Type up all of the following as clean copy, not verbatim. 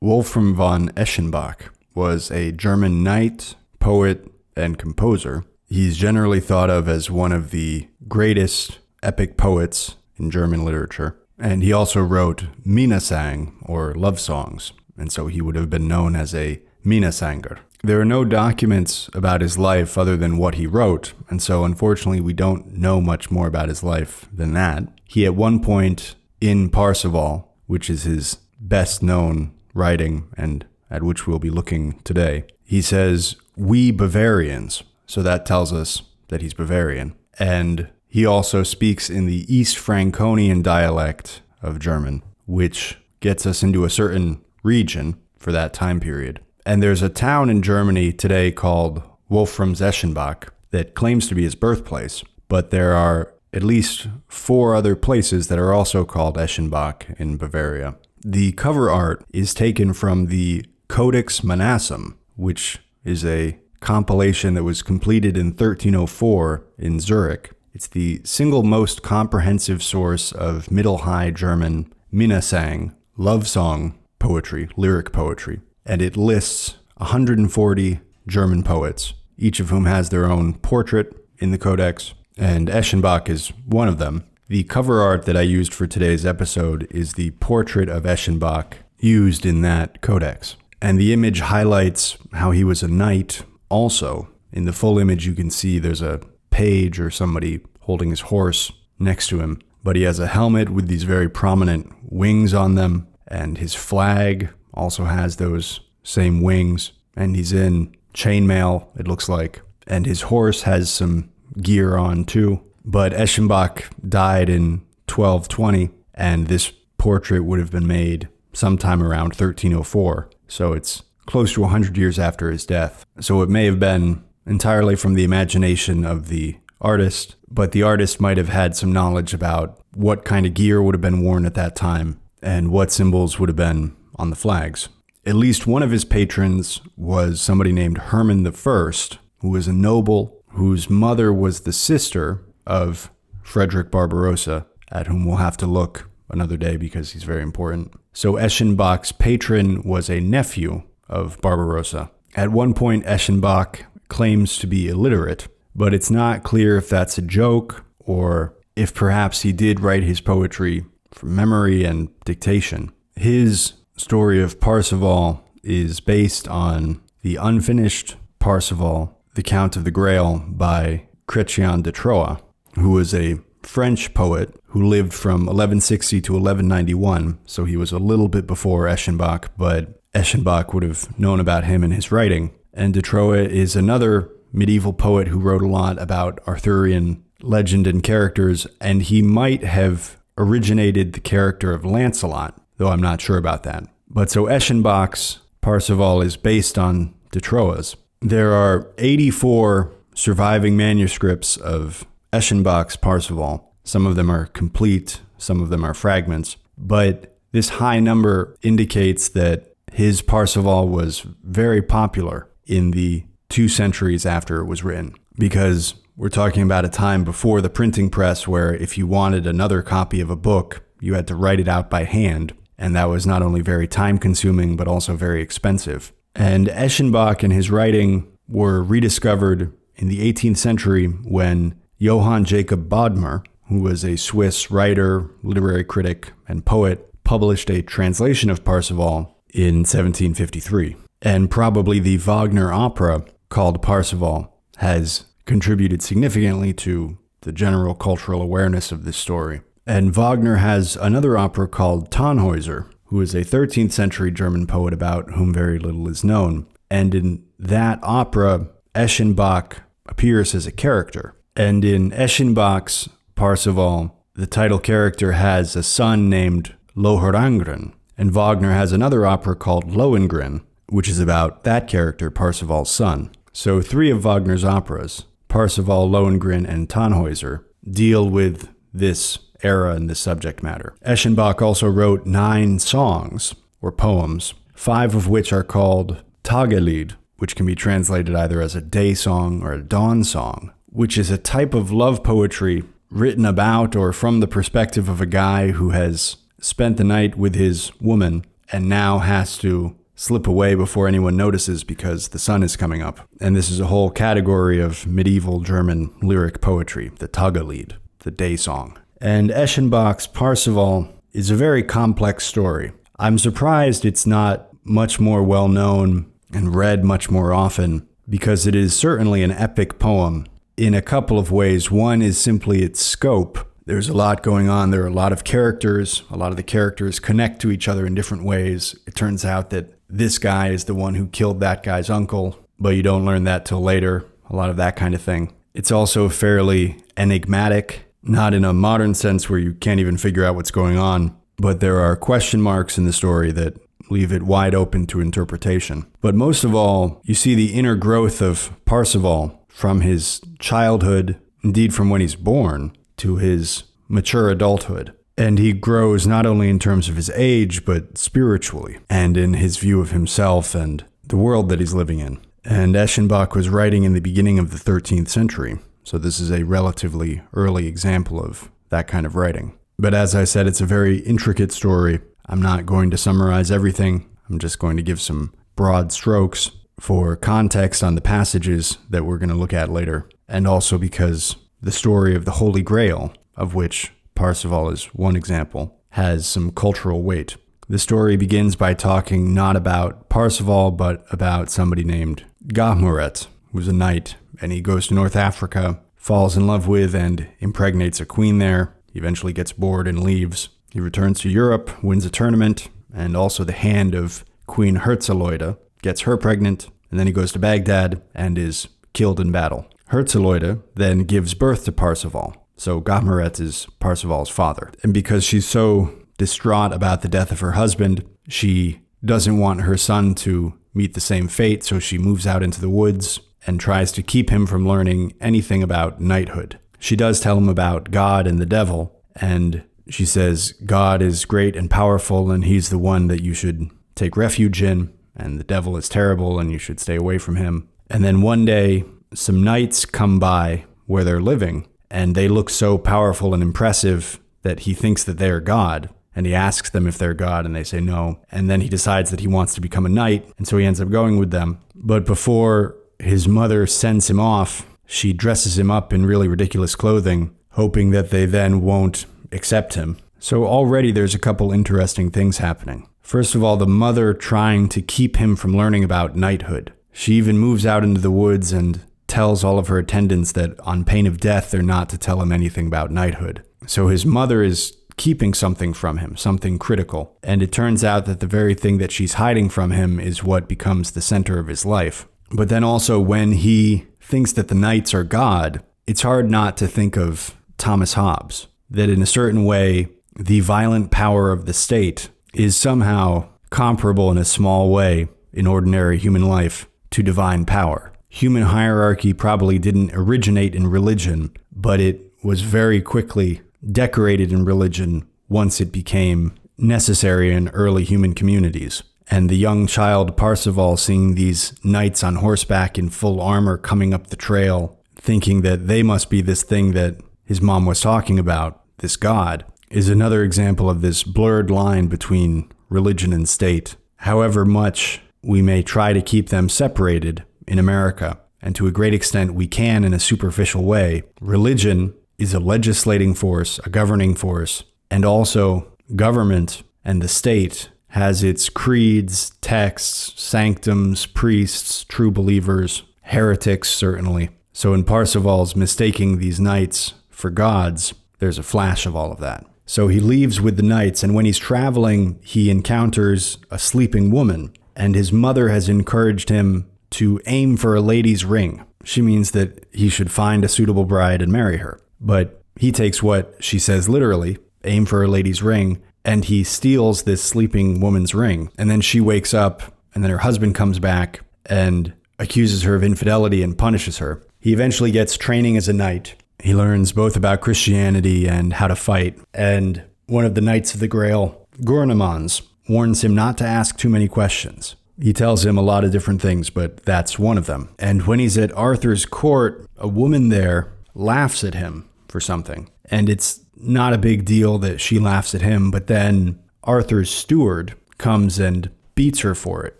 Wolfram von Eschenbach was a German knight, poet, and composer. He's generally thought of as one of the greatest epic poets in German literature. And he also wrote Minnesang, or love songs, and so he would have been known as a Minnesanger. There are no documents about his life other than what he wrote, and so unfortunately we don't know much more about his life than that. He at one point in Parzival, which is his best known writing and at which we'll be looking today, he says, "We Bavarians," so that tells us that he's Bavarian. And he also speaks in the East Franconian dialect of German, which gets us into a certain region for that time period. And there's a town in Germany today called Wolfram von Eschenbach that claims to be his birthplace, but there are at least 4 other places that are also called Eschenbach in Bavaria. The cover art is taken from the Codex Manesse, which is a compilation that was completed in 1304 in Zurich. It's the single most comprehensive source of Middle High German Minnesang, love song poetry, lyric poetry, and it lists 140 German poets, each of whom has their own portrait in the codex, and Eschenbach is one of them. The cover art that I used for today's episode is the portrait of Eschenbach used in that codex. And the image highlights how he was a knight also. In the full image, you can see there's a page or somebody holding his horse next to him. But he has a helmet with these very prominent wings on them, and his flag also has those same wings. And he's in chainmail, it looks like. And his horse has some gear on too. But Eschenbach died in 1220, and this portrait would have been made sometime around 1304. So it's close to 100 years after his death. So it may have been entirely from the imagination of the artist, but the artist might have had some knowledge about what kind of gear would have been worn at that time and what symbols would have been on the flags. At least one of his patrons was somebody named Herman I, who was a noble whose mother was the sister of Frederick Barbarossa, at whom we'll have to look another day because he's very important. So Eschenbach's patron was a nephew of Barbarossa. At one point, Eschenbach claims to be illiterate, but it's not clear if that's a joke or if perhaps he did write his poetry from memory and dictation. His story of Parzival is based on the unfinished Parzival, The Count of the Grail by Chrétien de Troyes, who was a French poet who lived from 1160 to 1191, so he was a little bit before Eschenbach, but Eschenbach would have known about him in his writing. And de Troyes is another medieval poet who wrote a lot about Arthurian legend and characters, and he might have originated the character of Lancelot, though I'm not sure about that. But so Eschenbach's Parzival is based on de Troyes. There are 84 surviving manuscripts of Eschenbach's Parzival. Some of them are complete, some of them are fragments, but this high number indicates that his Parzival was very popular in the 2 centuries after it was written, because we're talking about a time before the printing press where if you wanted another copy of a book, you had to write it out by hand, and that was not only very time-consuming, but also very expensive. And Eschenbach and his writing were rediscovered in the 18th century when Johann Jacob Bodmer, who was a Swiss writer, literary critic, and poet, published a translation of Parzival in 1753. And probably the Wagner opera called Parzival has contributed significantly to the general cultural awareness of this story. And Wagner has another opera called Tannhäuser, who is a 13th century German poet about whom very little is known. And in that opera, Eschenbach appears as a character. And in Eschenbach's Parzival, the title character has a son named Lohengrin, and Wagner has another opera called Lohengrin, which is about that character, Parzival's son. So 3 of Wagner's operas, Parzival, Lohengrin, and Tannhäuser, deal with this era and this subject matter. Eschenbach also wrote 9 songs, or poems, 5 of which are called Tagelied, which can be translated either as a day song or a dawn song, which is a type of love poetry written about or from the perspective of a guy who has spent the night with his woman and now has to slip away before anyone notices because the sun is coming up. And this is a whole category of medieval German lyric poetry, the Taggelied, the day song. And Eschenbach's Parzival is a very complex story. I'm surprised it's not much more well known and read much more often, because it is certainly an epic poem in a couple of ways. One is simply its scope. There's a lot going on. There are a lot of characters. A lot of the characters connect to each other in different ways. It turns out that this guy is the one who killed that guy's uncle, but you don't learn that till later. A lot of that kind of thing. It's also fairly enigmatic, not in a modern sense where you can't even figure out what's going on, but there are question marks in the story that leave it wide open to interpretation. But most of all, you see the inner growth of Parzival from his childhood, indeed from when he's born, to his mature adulthood. And he grows not only in terms of his age, but spiritually, and in his view of himself and the world that he's living in. And Eschenbach was writing in the beginning of the 13th century, so this is a relatively early example of that kind of writing. But as I said, it's a very intricate story. I'm not going to summarize everything. I'm just going to give some broad strokes for context on the passages that we're going to look at later, and also because the story of the Holy Grail, of which Parzival is one example, has some cultural weight. The story begins by talking not about Parzival, but about somebody named Gahmuret, who's a knight, and he goes to North Africa, falls in love with and impregnates a queen there. He eventually gets bored and leaves. He returns to Europe, wins a tournament, and also the hand of Queen Herzeloide, gets her pregnant, and then he goes to Baghdad and is killed in battle. Herzeloide then gives birth to Parzival. So Gahmuret is Parzival's father. And because she's so distraught about the death of her husband, she doesn't want her son to meet the same fate, so she moves out into the woods and tries to keep him from learning anything about knighthood. She does tell him about God and the devil, and she says God is great and powerful, and he's the one that you should take refuge in, and the devil is terrible, and you should stay away from him. And then one day, some knights come by where they're living, and they look so powerful and impressive that he thinks that they're God. And he asks them if they're God, and they say no. And then he decides that he wants to become a knight, and so he ends up going with them. But before his mother sends him off, she dresses him up in really ridiculous clothing, hoping that they then won't accept him. So already there's a couple interesting things happening. First of all, the mother trying to keep him from learning about knighthood. She even moves out into the woods and tells all of her attendants that on pain of death, they're not to tell him anything about knighthood. So his mother is keeping something from him, something critical. And it turns out that the very thing that she's hiding from him is what becomes the center of his life. But then also when he thinks that the knights are God, it's hard not to think of Thomas Hobbes, that in a certain way, the violent power of the state is somehow comparable in a small way in ordinary human life to divine power. Human hierarchy probably didn't originate in religion, but it was very quickly decorated in religion once it became necessary in early human communities. And the young child Parzival seeing these knights on horseback in full armor coming up the trail, thinking that they must be this thing that his mom was talking about, this god, is another example of this blurred line between religion and state. However much we may try to keep them separated in America, and to a great extent we can in a superficial way, religion is a legislating force, a governing force, and also government and the state has its creeds, texts, sanctums, priests, true believers, heretics certainly. So in Parzival's mistaking these knights for gods, there's a flash of all of that. So he leaves with the knights, and when he's traveling, he encounters a sleeping woman, and his mother has encouraged him to aim for a lady's ring. She means that he should find a suitable bride and marry her. But he takes what she says literally, aim for a lady's ring, and he steals this sleeping woman's ring. And then she wakes up, and then her husband comes back and accuses her of infidelity and punishes her. He eventually gets training as a knight. He learns both about Christianity and how to fight. And one of the Knights of the Grail, Gurnemans, warns him not to ask too many questions. He tells him a lot of different things, but that's one of them. And when he's at Arthur's court, a woman there laughs at him for something. And it's not a big deal that she laughs at him, but then Arthur's steward comes and beats her for it,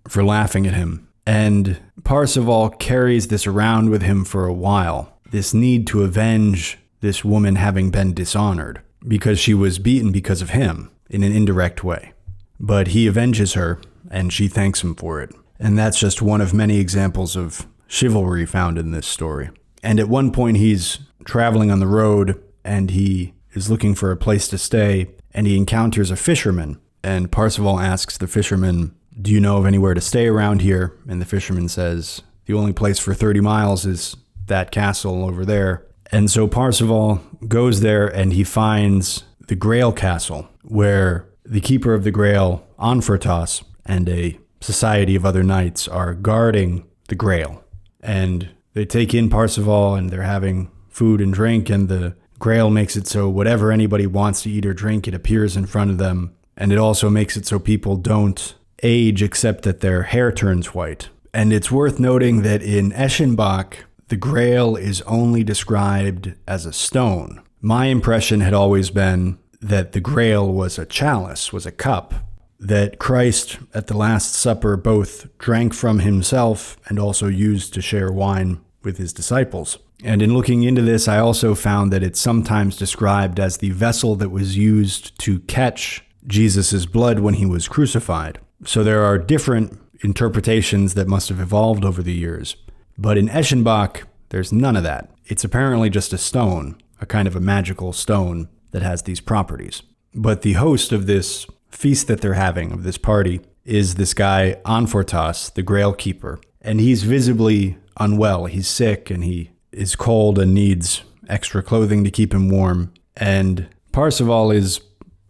for laughing at him. And Parzival carries this around with him for a while, this need to avenge this woman having been dishonored, because she was beaten because of him in an indirect way. But he avenges her, and she thanks him for it. And that's just one of many examples of chivalry found in this story. And at one point he's traveling on the road, and he is looking for a place to stay, and he encounters a fisherman. And Parzival asks the fisherman, "Do you know of anywhere to stay around here?" And the fisherman says, "The only place for 30 miles is that castle over there." And so Parzival goes there, and he finds the Grail Castle, where the keeper of the Grail, Anfortas, and a society of other knights are guarding the Grail. And they take in Parzival, and they're having food and drink, and the Grail makes it so whatever anybody wants to eat or drink, it appears in front of them. And it also makes it so people don't age except that their hair turns white. And it's worth noting that in Eschenbach, the Grail is only described as a stone. My impression had always been that the Grail was a chalice, was a cup, that Christ at the Last Supper both drank from himself and also used to share wine with his disciples. And in looking into this, I also found that it's sometimes described as the vessel that was used to catch Jesus' blood when he was crucified. So there are different interpretations that must have evolved over the years. But in Eschenbach, there's none of that. It's apparently just a stone, a kind of a magical stone that has these properties. But the host of this feast that they're having, of this party, is this guy Anfortas, the Grail Keeper. And he's visibly unwell. He's sick, and he is cold and needs extra clothing to keep him warm. And Parzival is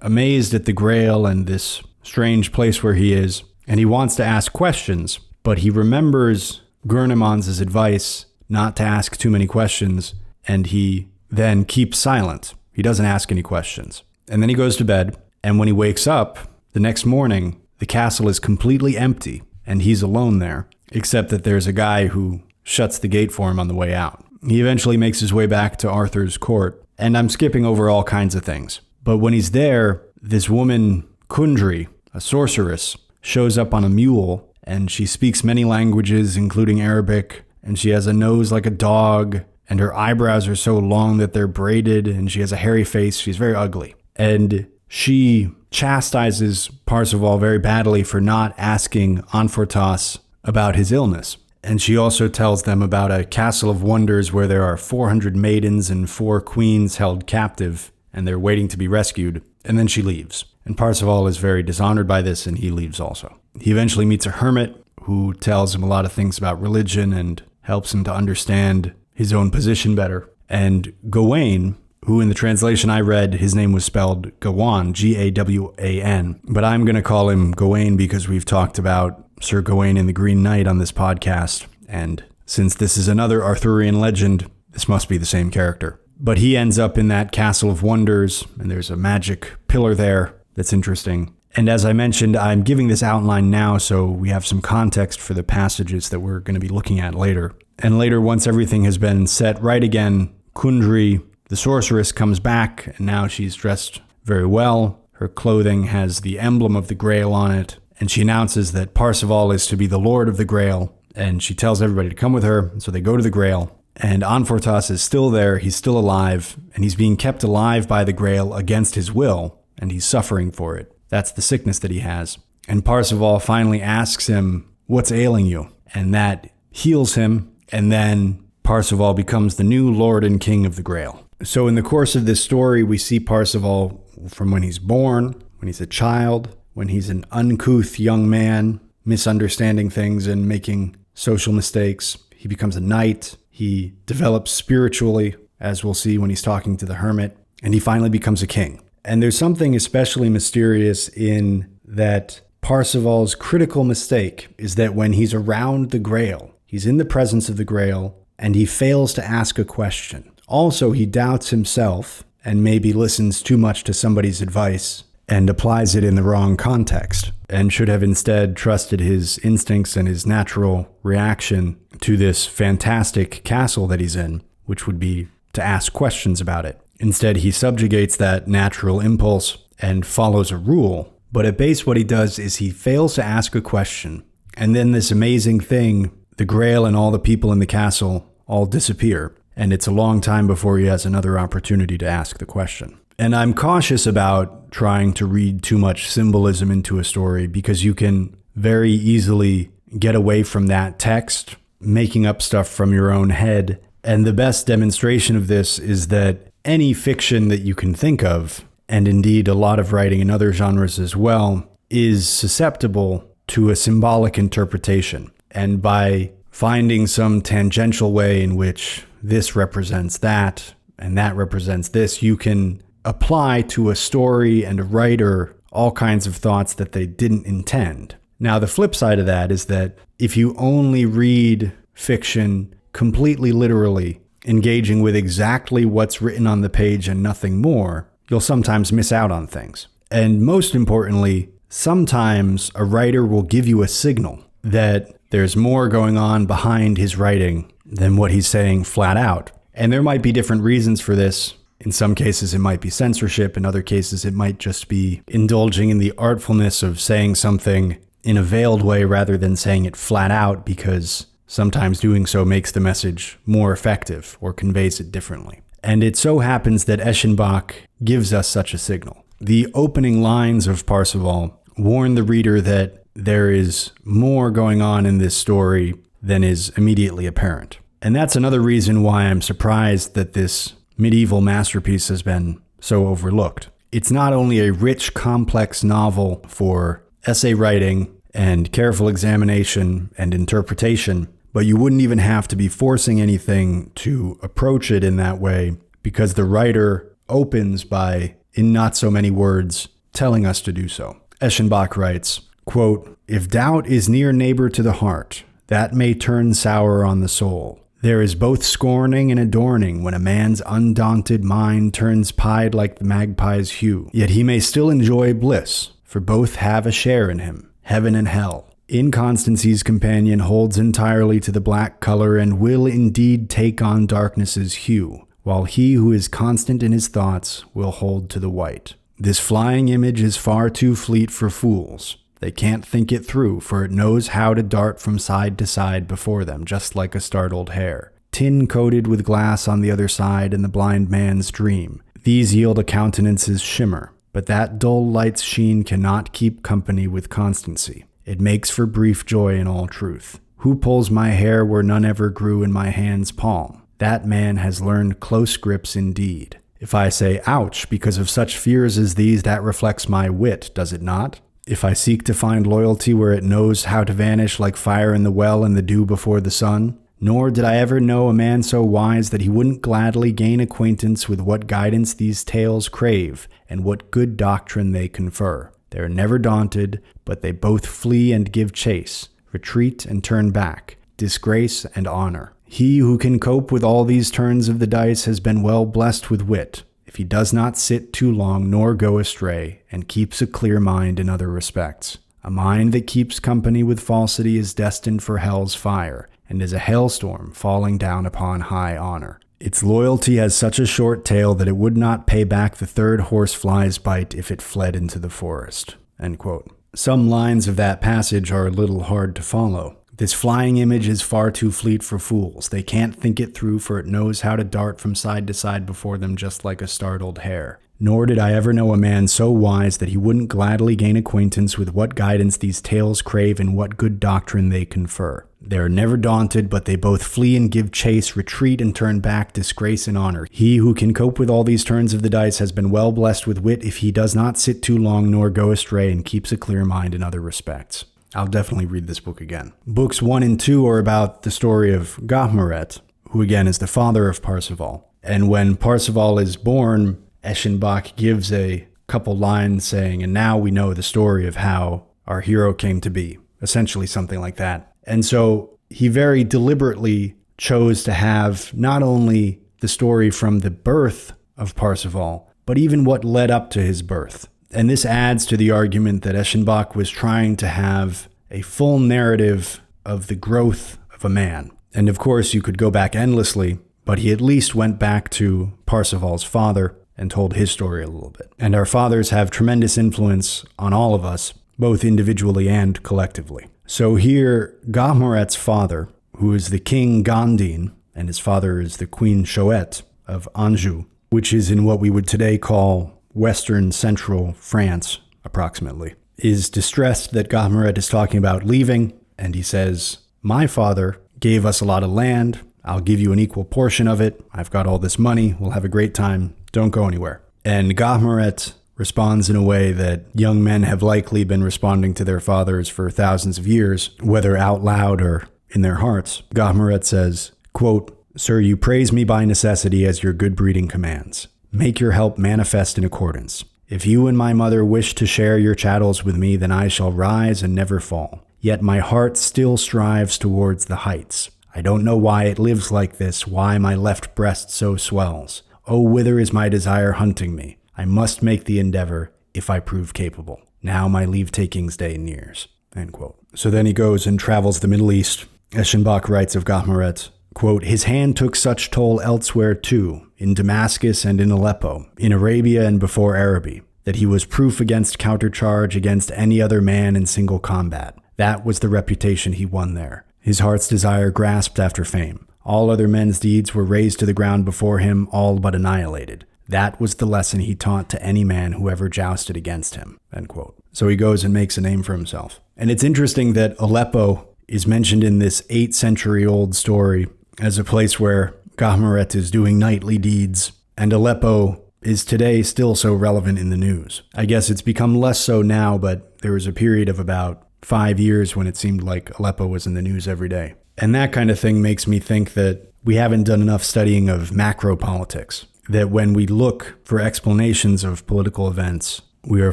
amazed at the Grail and this strange place where he is, and he wants to ask questions, but he remembers Gurneman's advice not to ask too many questions, and he then keeps silent. He doesn't ask any questions. And then he goes to bed, and when he wakes up the next morning, the castle is completely empty, and he's alone there, except that there's a guy who shuts the gate for him on the way out. He eventually makes his way back to Arthur's court, and I'm skipping over all kinds of things. But when he's there, this woman, Kundry, a sorceress, shows up on a mule, and she speaks many languages, including Arabic, and she has a nose like a dog, and her eyebrows are so long that they're braided, and she has a hairy face. She's very ugly. And she chastises Parzival very badly for not asking Anfortas about his illness. And she also tells them about a castle of wonders where there are 400 maidens and 4 queens held captive, and they're waiting to be rescued. And then she leaves. And Parzival is very dishonored by this, and he leaves also. He eventually meets a hermit who tells him a lot of things about religion and helps him to understand his own position better. And Gawain, who in the translation I read, his name was spelled Gawain, Gawan, but I'm going to call him Gawain because we've talked about Sir Gawain and the Green Knight on this podcast. And since this is another Arthurian legend, this must be the same character. But he ends up in that Castle of Wonders, and there's a magic pillar there that's interesting. And as I mentioned, I'm giving this outline now so we have some context for the passages that we're going to be looking at later. And later, once everything has been set right again, Kundry, the sorceress, comes back, and now she's dressed very well. Her clothing has the emblem of the Grail on it, and she announces that Parzival is to be the Lord of the Grail, and she tells everybody to come with her, so they go to the Grail. And Anfortas is still there, he's still alive, and he's being kept alive by the Grail against his will, and he's suffering for it. That's the sickness that he has. And Parzival finally asks him, "What's ailing you?" And that heals him, and then Parzival becomes the new Lord and King of the Grail. So in the course of this story, we see Parzival from when he's born, when he's a child, when he's an uncouth young man, misunderstanding things and making social mistakes. He becomes a knight. He develops spiritually, as we'll see when he's talking to the hermit, and he finally becomes a king. And there's something especially mysterious in that Parzival's critical mistake is that when he's around the Grail, he's in the presence of the Grail, and he fails to ask a question. Also, he doubts himself and maybe listens too much to somebody's advice and applies it in the wrong context, and should have instead trusted his instincts and his natural reaction to this fantastic castle that he's in, which would be to ask questions about it. Instead, he subjugates that natural impulse and follows a rule But at base what he does is he fails to ask a question, and then this amazing thing, the Grail and all the people in the castle all disappear, and it's a long time before he has another opportunity to ask the question. And I'm cautious about trying to read too much symbolism into a story because you can very easily get away from that text, making up stuff from your own head. And the best demonstration of this is that any fiction that you can think of, and indeed a lot of writing in other genres as well, is susceptible to a symbolic interpretation. And by finding some tangential way in which this represents that, and that represents this, you can apply to a story and a writer all kinds of thoughts that they didn't intend. Now, the flip side of that is that if you only read fiction completely literally, engaging with exactly what's written on the page and nothing more, you'll sometimes miss out on things. And most importantly, sometimes a writer will give you a signal that there's more going on behind his writing than what he's saying flat out. And there might be different reasons for this. In some cases, it might be censorship. In other cases, it might just be indulging in the artfulness of saying something in a veiled way rather than saying it flat out, because sometimes doing so makes the message more effective or conveys it differently. And it so happens that Eschenbach gives us such a signal. The opening lines of Parzival warn the reader that there is more going on in this story than is immediately apparent. And that's another reason why I'm surprised that this medieval masterpiece has been so overlooked. It's not only a rich, complex novel for essay writing and careful examination and interpretation, but you wouldn't even have to be forcing anything to approach it in that way, because the writer opens by, in not so many words, telling us to do so. Eschenbach writes, quote, "If doubt is near neighbor to the heart, that may turn sour on the soul. There is both scorning and adorning when a man's undaunted mind turns pied like the magpie's hue. Yet he may still enjoy bliss, for both have a share in him, heaven and hell. Inconstancy's companion holds entirely to the black color and will indeed take on darkness's hue, while he who is constant in his thoughts will hold to the white. This flying image is far too fleet for fools. They can't think it through, for it knows how to dart from side to side before them, just like a startled hare. Tin coated with glass on the other side and the blind man's dream. These yield a countenance's shimmer, but that dull light's sheen cannot keep company with constancy. It makes for brief joy in all truth. Who pulls my hair where none ever grew in my hand's palm? That man has learned close grips indeed. If I say, ouch, because of such fears as these, that reflects my wit, does it not? If I seek to find loyalty where it knows how to vanish like fire in the well and the dew before the sun, nor did I ever know a man so wise that he wouldn't gladly gain acquaintance with what guidance these tales crave and what good doctrine they confer. They are never daunted, but they both flee and give chase, retreat and turn back, disgrace and honor. He who can cope with all these turns of the dice has been well blessed with wit, if he does not sit too long nor go astray, and keeps a clear mind in other respects. A mind that keeps company with falsity is destined for hell's fire, and is a hailstorm falling down upon high honor. Its loyalty has such a short tail that it would not pay back the third horsefly's bite if it fled into the forest." End quote. Some lines of that passage are a little hard to follow. This flying image is far too fleet for fools. They can't think it through, for it knows how to dart from side to side before them just like a startled hare. Nor did I ever know a man so wise that he wouldn't gladly gain acquaintance with what guidance these tales crave and what good doctrine they confer. They are never daunted, but they both flee and give chase, retreat and turn back, disgrace and honor. He who can cope with all these turns of the dice has been well blessed with wit if he does not sit too long nor go astray and keeps a clear mind in other respects. I'll definitely read this book again. Books 1 and 2 are about the story of Gahmuret, who again is the father of Parzival. And when Parzival is born, Eschenbach gives a couple lines saying, "And now we know the story of how our hero came to be." Essentially something like that. And so he very deliberately chose to have not only the story from the birth of Parzival, but even what led up to his birth. And this adds to the argument that Eschenbach was trying to have a full narrative of the growth of a man. And of course, you could go back endlessly, but he at least went back to Parzival's father and told his story a little bit. And our fathers have tremendous influence on all of us, both individually and collectively. So here, Gahmuret's father, who is the King Gandin, and his father is the Queen Choët of Anjou, which is in what we would today call Western Central France, approximately, is distressed that Gahmuret is talking about leaving, and he says, "My father gave us a lot of land. I'll give you an equal portion of it. I've got all this money. We'll have a great time. Don't go anywhere." And Gahmuret responds in a way that young men have likely been responding to their fathers for thousands of years, whether out loud or in their hearts. Gahmuret says, quote, "Sir, you praise me by necessity as your good breeding commands. Make your help manifest in accordance. If you and my mother wish to share your chattels with me, then I shall rise and never fall. Yet my heart still strives towards the heights. I don't know why it lives like this, why my left breast so swells. Oh, whither is my desire hunting me? I must make the endeavor, if I prove capable. Now my leave-taking's day nears." End quote. So then he goes and travels the Middle East. Eschenbach writes of Gahmuret, quote, "His hand took such toll elsewhere too, in Damascus and in Aleppo, in Arabia and before Araby, that he was proof against countercharge against any other man in single combat. That was the reputation he won there. His heart's desire grasped after fame. All other men's deeds were razed to the ground before him, all but annihilated. That was the lesson he taught to any man who ever jousted against him." End quote. So he goes and makes a name for himself. And it's interesting that Aleppo is mentioned in this 8th-century-old story as a place where Gahmuret is doing knightly deeds, and Aleppo is today still so relevant in the news. I guess it's become less so now, but there was a period of about 5 years when it seemed like Aleppo was in the news every day. And that kind of thing makes me think that we haven't done enough studying of macro politics, that when we look for explanations of political events, we are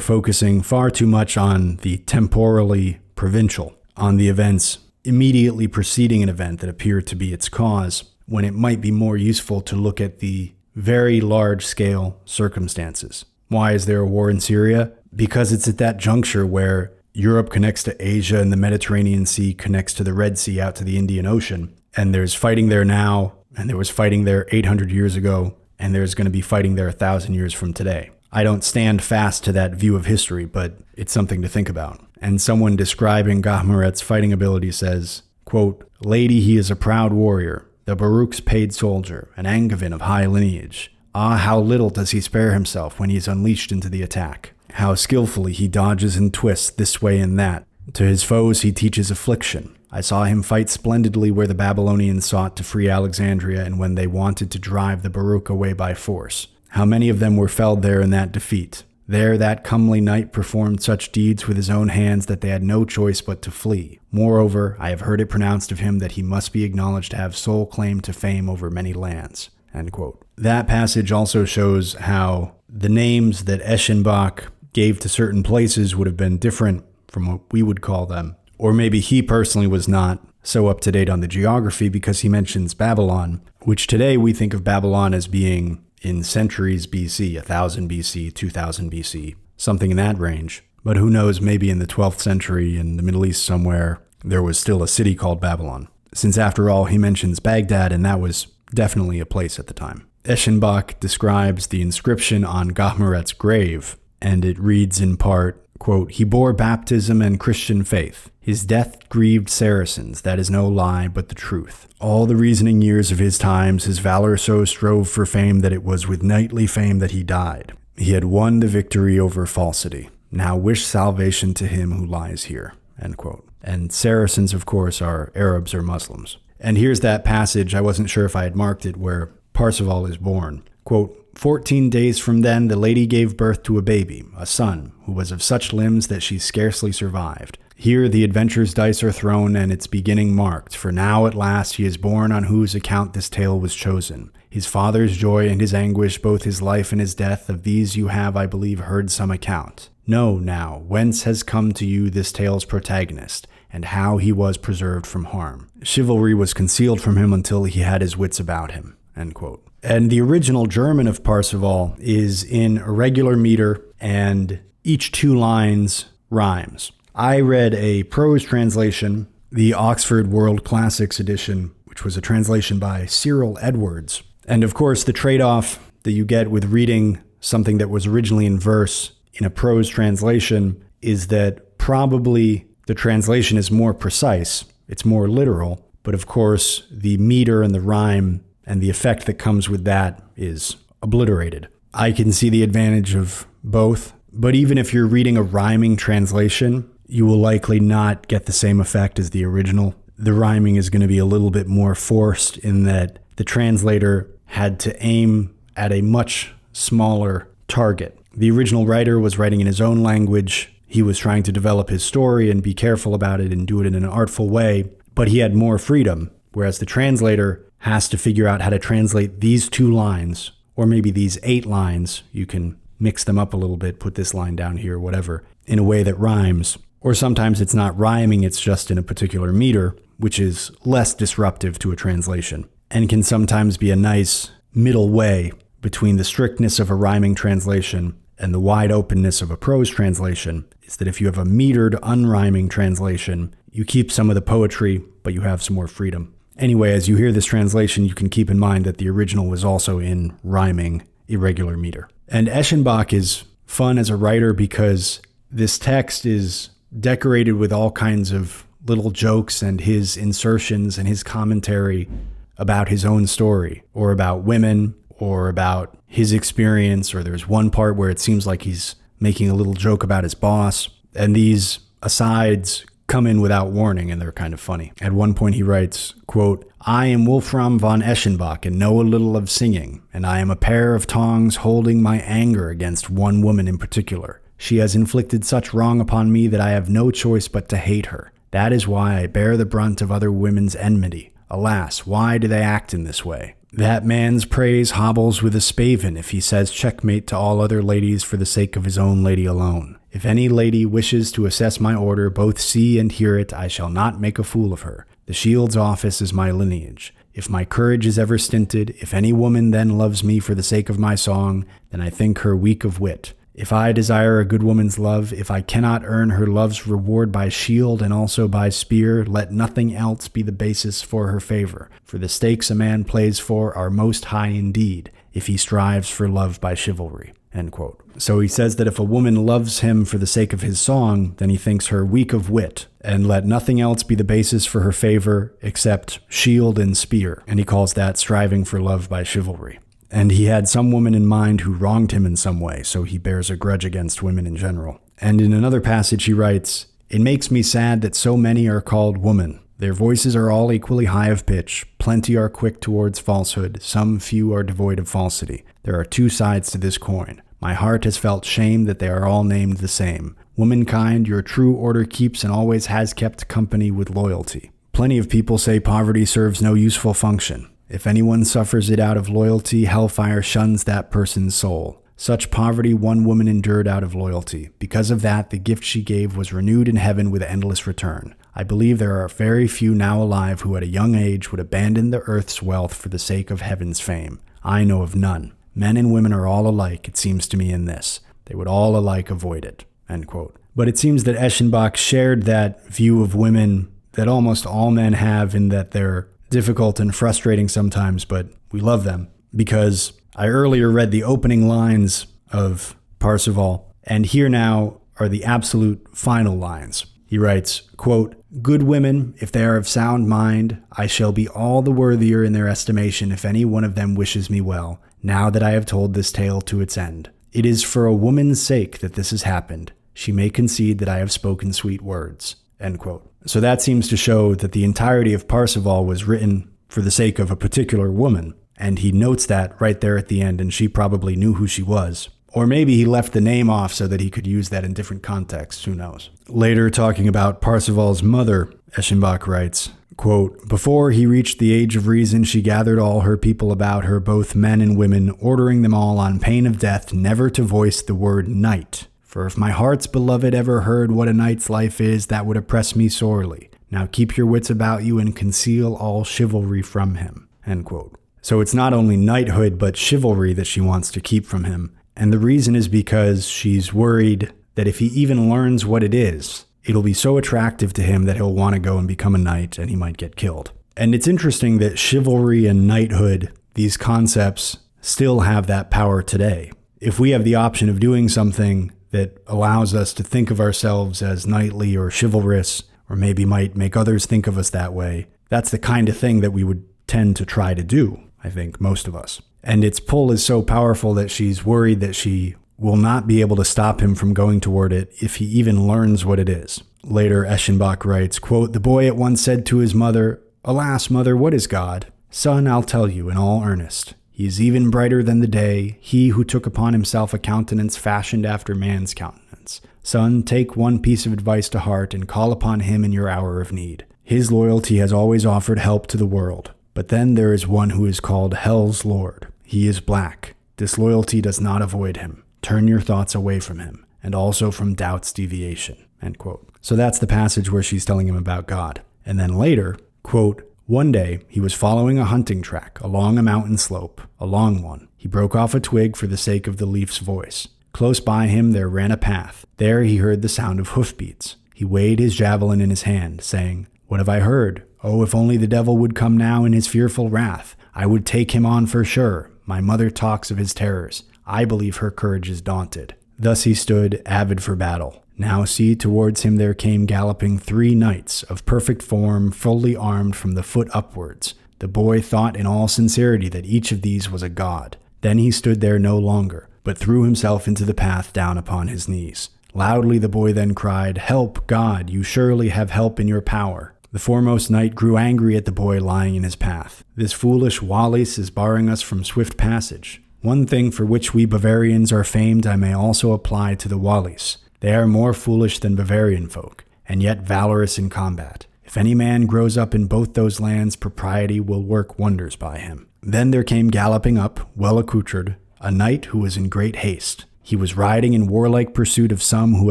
focusing far too much on the temporally provincial, on the events immediately preceding an event that appear to be its cause, when it might be more useful to look at the very large-scale circumstances. Why is there a war in Syria? Because it's at that juncture where Europe connects to Asia and the Mediterranean Sea connects to the Red Sea out to the Indian Ocean. And there's fighting there now, and there was fighting there 800 years ago, and there's going to be fighting there 1,000 years from today. I don't stand fast to that view of history, but it's something to think about. And someone describing Gahmuret's fighting ability says, quote, "Lady, he is a proud warrior, the Baruch's paid soldier, an Angevin of high lineage. Ah, how little does he spare himself when he is unleashed into the attack. How skillfully he dodges and twists this way and that. To his foes he teaches affliction. I saw him fight splendidly where the Babylonians sought to free Alexandria and when they wanted to drive the Baruch away by force. How many of them were felled there in that defeat. There that comely knight performed such deeds with his own hands that they had no choice but to flee. Moreover, I have heard it pronounced of him that he must be acknowledged to have sole claim to fame over many lands." End quote. That passage also shows how the names that Eschenbach gave to certain places would have been different from what we would call them. Or maybe he personally was not so up to date on the geography because he mentions Babylon, which today we think of Babylon as being in centuries BC, 1000 BC, 2000 BC, something in that range. But who knows, maybe in the 12th century in the Middle East somewhere, there was still a city called Babylon. Since after all, he mentions Baghdad, and that was definitely a place at the time. Eschenbach describes the inscription on Gahmuret's grave, and it reads in part, quote, "He bore baptism and Christian faith. His death grieved Saracens, that is no lie, but the truth. All the reasoning years of his times, his valor so strove for fame that it was with knightly fame that he died. He had won the victory over falsity. Now wish salvation to him who lies here." End quote. And Saracens, of course, are Arabs or Muslims. And here's that passage, I wasn't sure if I had marked it, where Parzival is born. Quote, 14 days from then, the lady gave birth to a baby, a son, who was of such limbs that she scarcely survived. Here the adventure's dice are thrown and its beginning marked, for now at last he is born on whose account this tale was chosen. His father's joy and his anguish, both his life and his death, of these you have, I believe, heard some account. Know now, whence has come to you this tale's protagonist, and how he was preserved from harm. Chivalry was concealed from him until he had his wits about him. End quote. And the original German of Parzival is in irregular meter, and each 2 lines rhymes. I read a prose translation, the Oxford World Classics edition, which was a translation by Cyril Edwards. And of course, the trade-off that you get with reading something that was originally in verse in a prose translation is that probably the translation is more precise, it's more literal, but of course the meter and the rhyme and the effect that comes with that is obliterated. I can see the advantage of both, but even if you're reading a rhyming translation, you will likely not get the same effect as the original. The rhyming is going to be a little bit more forced in that the translator had to aim at a much smaller target. The original writer was writing in his own language. He was trying to develop his story and be careful about it and do it in an artful way, but he had more freedom, whereas the translator has to figure out how to translate these 2 lines, or maybe these 8 lines. You can mix them up a little bit, put this line down here, whatever, in a way that rhymes. Or sometimes it's not rhyming, it's just in a particular meter, which is less disruptive to a translation, and can sometimes be a nice middle way between the strictness of a rhyming translation and the wide openness of a prose translation, is that if you have a metered, unrhyming translation, you keep some of the poetry, but you have some more freedom. Anyway, as you hear this translation, you can keep in mind that the original was also in rhyming, irregular meter. And Eschenbach is fun as a writer because this text is decorated with all kinds of little jokes and his insertions and his commentary about his own story, or about women, or about his experience, or there's one part where it seems like he's making a little joke about his boss, and these asides come in without warning, and they're kind of funny. At one point he writes, quote, "I am Wolfram Von Eschenbach and know a little of singing, and I am a pair of tongs holding my anger against one woman in particular. She has inflicted such wrong upon me that I have no choice but to hate her. That is why I bear the brunt of other women's enmity. Alas, why do they act in this way? That man's praise hobbles with a spaven if he says checkmate to all other ladies for the sake of his own lady alone. If any lady wishes to assess my order, both see and hear it, I shall not make a fool of her. The shield's office is my lineage. If my courage is ever stinted, if any woman then loves me for the sake of my song, then I think her weak of wit. If I desire a good woman's love, if I cannot earn her love's reward by shield and also by spear, let nothing else be the basis for her favor. For the stakes a man plays for are most high indeed, if he strives for love by chivalry." End quote. So he says that if a woman loves him for the sake of his song, then he thinks her weak of wit, and let nothing else be the basis for her favor except shield and spear. And he calls that striving for love by chivalry. And he had some woman in mind who wronged him in some way, so he bears a grudge against women in general. And in another passage he writes, "It makes me sad that so many are called woman. Their voices are all equally high of pitch. Plenty are quick towards falsehood. Some few are devoid of falsity. There are 2 sides to this coin. My heart has felt shame that they are all named the same. Womankind, your true order keeps and always has kept company with loyalty. Plenty of people say poverty serves no useful function. If anyone suffers it out of loyalty, hellfire shuns that person's soul. Such poverty one woman endured out of loyalty. Because of that, the gift she gave was renewed in heaven with endless return. I believe there are very few now alive who at a young age would abandon the earth's wealth for the sake of heaven's fame. I know of none. Men and women are all alike, it seems to me in this. They would all alike avoid it." End quote. But it seems that Eschenbach shared that view of women that almost all men have, in that they're difficult and frustrating sometimes, but we love them. Because I earlier read the opening lines of Parzival, and here now are the absolute final lines. He writes, quote, "Good women, if they are of sound mind, I shall be all the worthier in their estimation if any one of them wishes me well, now that I have told this tale to its end. It is for a woman's sake that this has happened. She may concede that I have spoken sweet words." End quote. So that seems to show that the entirety of Parzival was written for the sake of a particular woman, and he notes that right there at the end, and she probably knew who she was. Or maybe he left the name off so that he could use that in different contexts, who knows. Later, talking about Parzival's mother, Eschenbach writes, quote, "Before he reached the age of reason, she gathered all her people about her, both men and women, ordering them all on pain of death never to voice the word knight. For if my heart's beloved ever heard what a knight's life is, that would oppress me sorely. Now keep your wits about you and conceal all chivalry from him." End quote. So it's not only knighthood, but chivalry that she wants to keep from him. And the reason is because she's worried that if he even learns what it is, it'll be so attractive to him that he'll want to go and become a knight and he might get killed. And it's interesting that chivalry and knighthood, these concepts, still have that power today. if we have the option of doing something that allows us to think of ourselves as knightly or chivalrous, or maybe might make others think of us that way, that's the kind of thing that we would tend to try to do, I think, most of us. And its pull is so powerful that she's worried that she will not be able to stop him from going toward it if he even learns what it is. Later, Eschenbach writes, quote, "The boy at once said to his mother, 'Alas, mother, what is God? Son, I'll tell you in all earnest. He is even brighter than the day, he who took upon himself a countenance fashioned after man's countenance. Son, take one piece of advice to heart and call upon him in your hour of need. His loyalty has always offered help to the world. But then there is one who is called Hell's Lord. He is black. Disloyalty does not avoid him. Turn your thoughts away from him, and also from doubt's deviation." End quote. So that's the passage where she's telling him about God. And then later, quote, "One day he was following a hunting track along a mountain slope, a long one. He broke off a twig for the sake of the leaf's voice. Close by him there ran a path. There he heard the sound of hoofbeats. He weighed his javelin in his hand, saying, 'What have I heard? Oh, if only the devil would come now in his fearful wrath. I would take him on for sure. My mother talks of his terrors. I believe her courage is daunted.' Thus he stood, avid for battle. Now see, towards him there came galloping 3 knights, of perfect form, fully armed from the foot upwards. The boy thought in all sincerity that each of these was a god. Then he stood there no longer, but threw himself into the path down upon his knees. Loudly the boy then cried, 'Help, God, you surely have help in your power.' The foremost knight grew angry at the boy lying in his path. 'This foolish Walis is barring us from swift passage. One thing for which we Bavarians are famed I may also apply to the Walis. They are more foolish than Bavarian folk, and yet valorous in combat. If any man grows up in both those lands, propriety will work wonders by him.' Then there came galloping up, well accoutred, a knight who was in great haste. He was riding in warlike pursuit of some who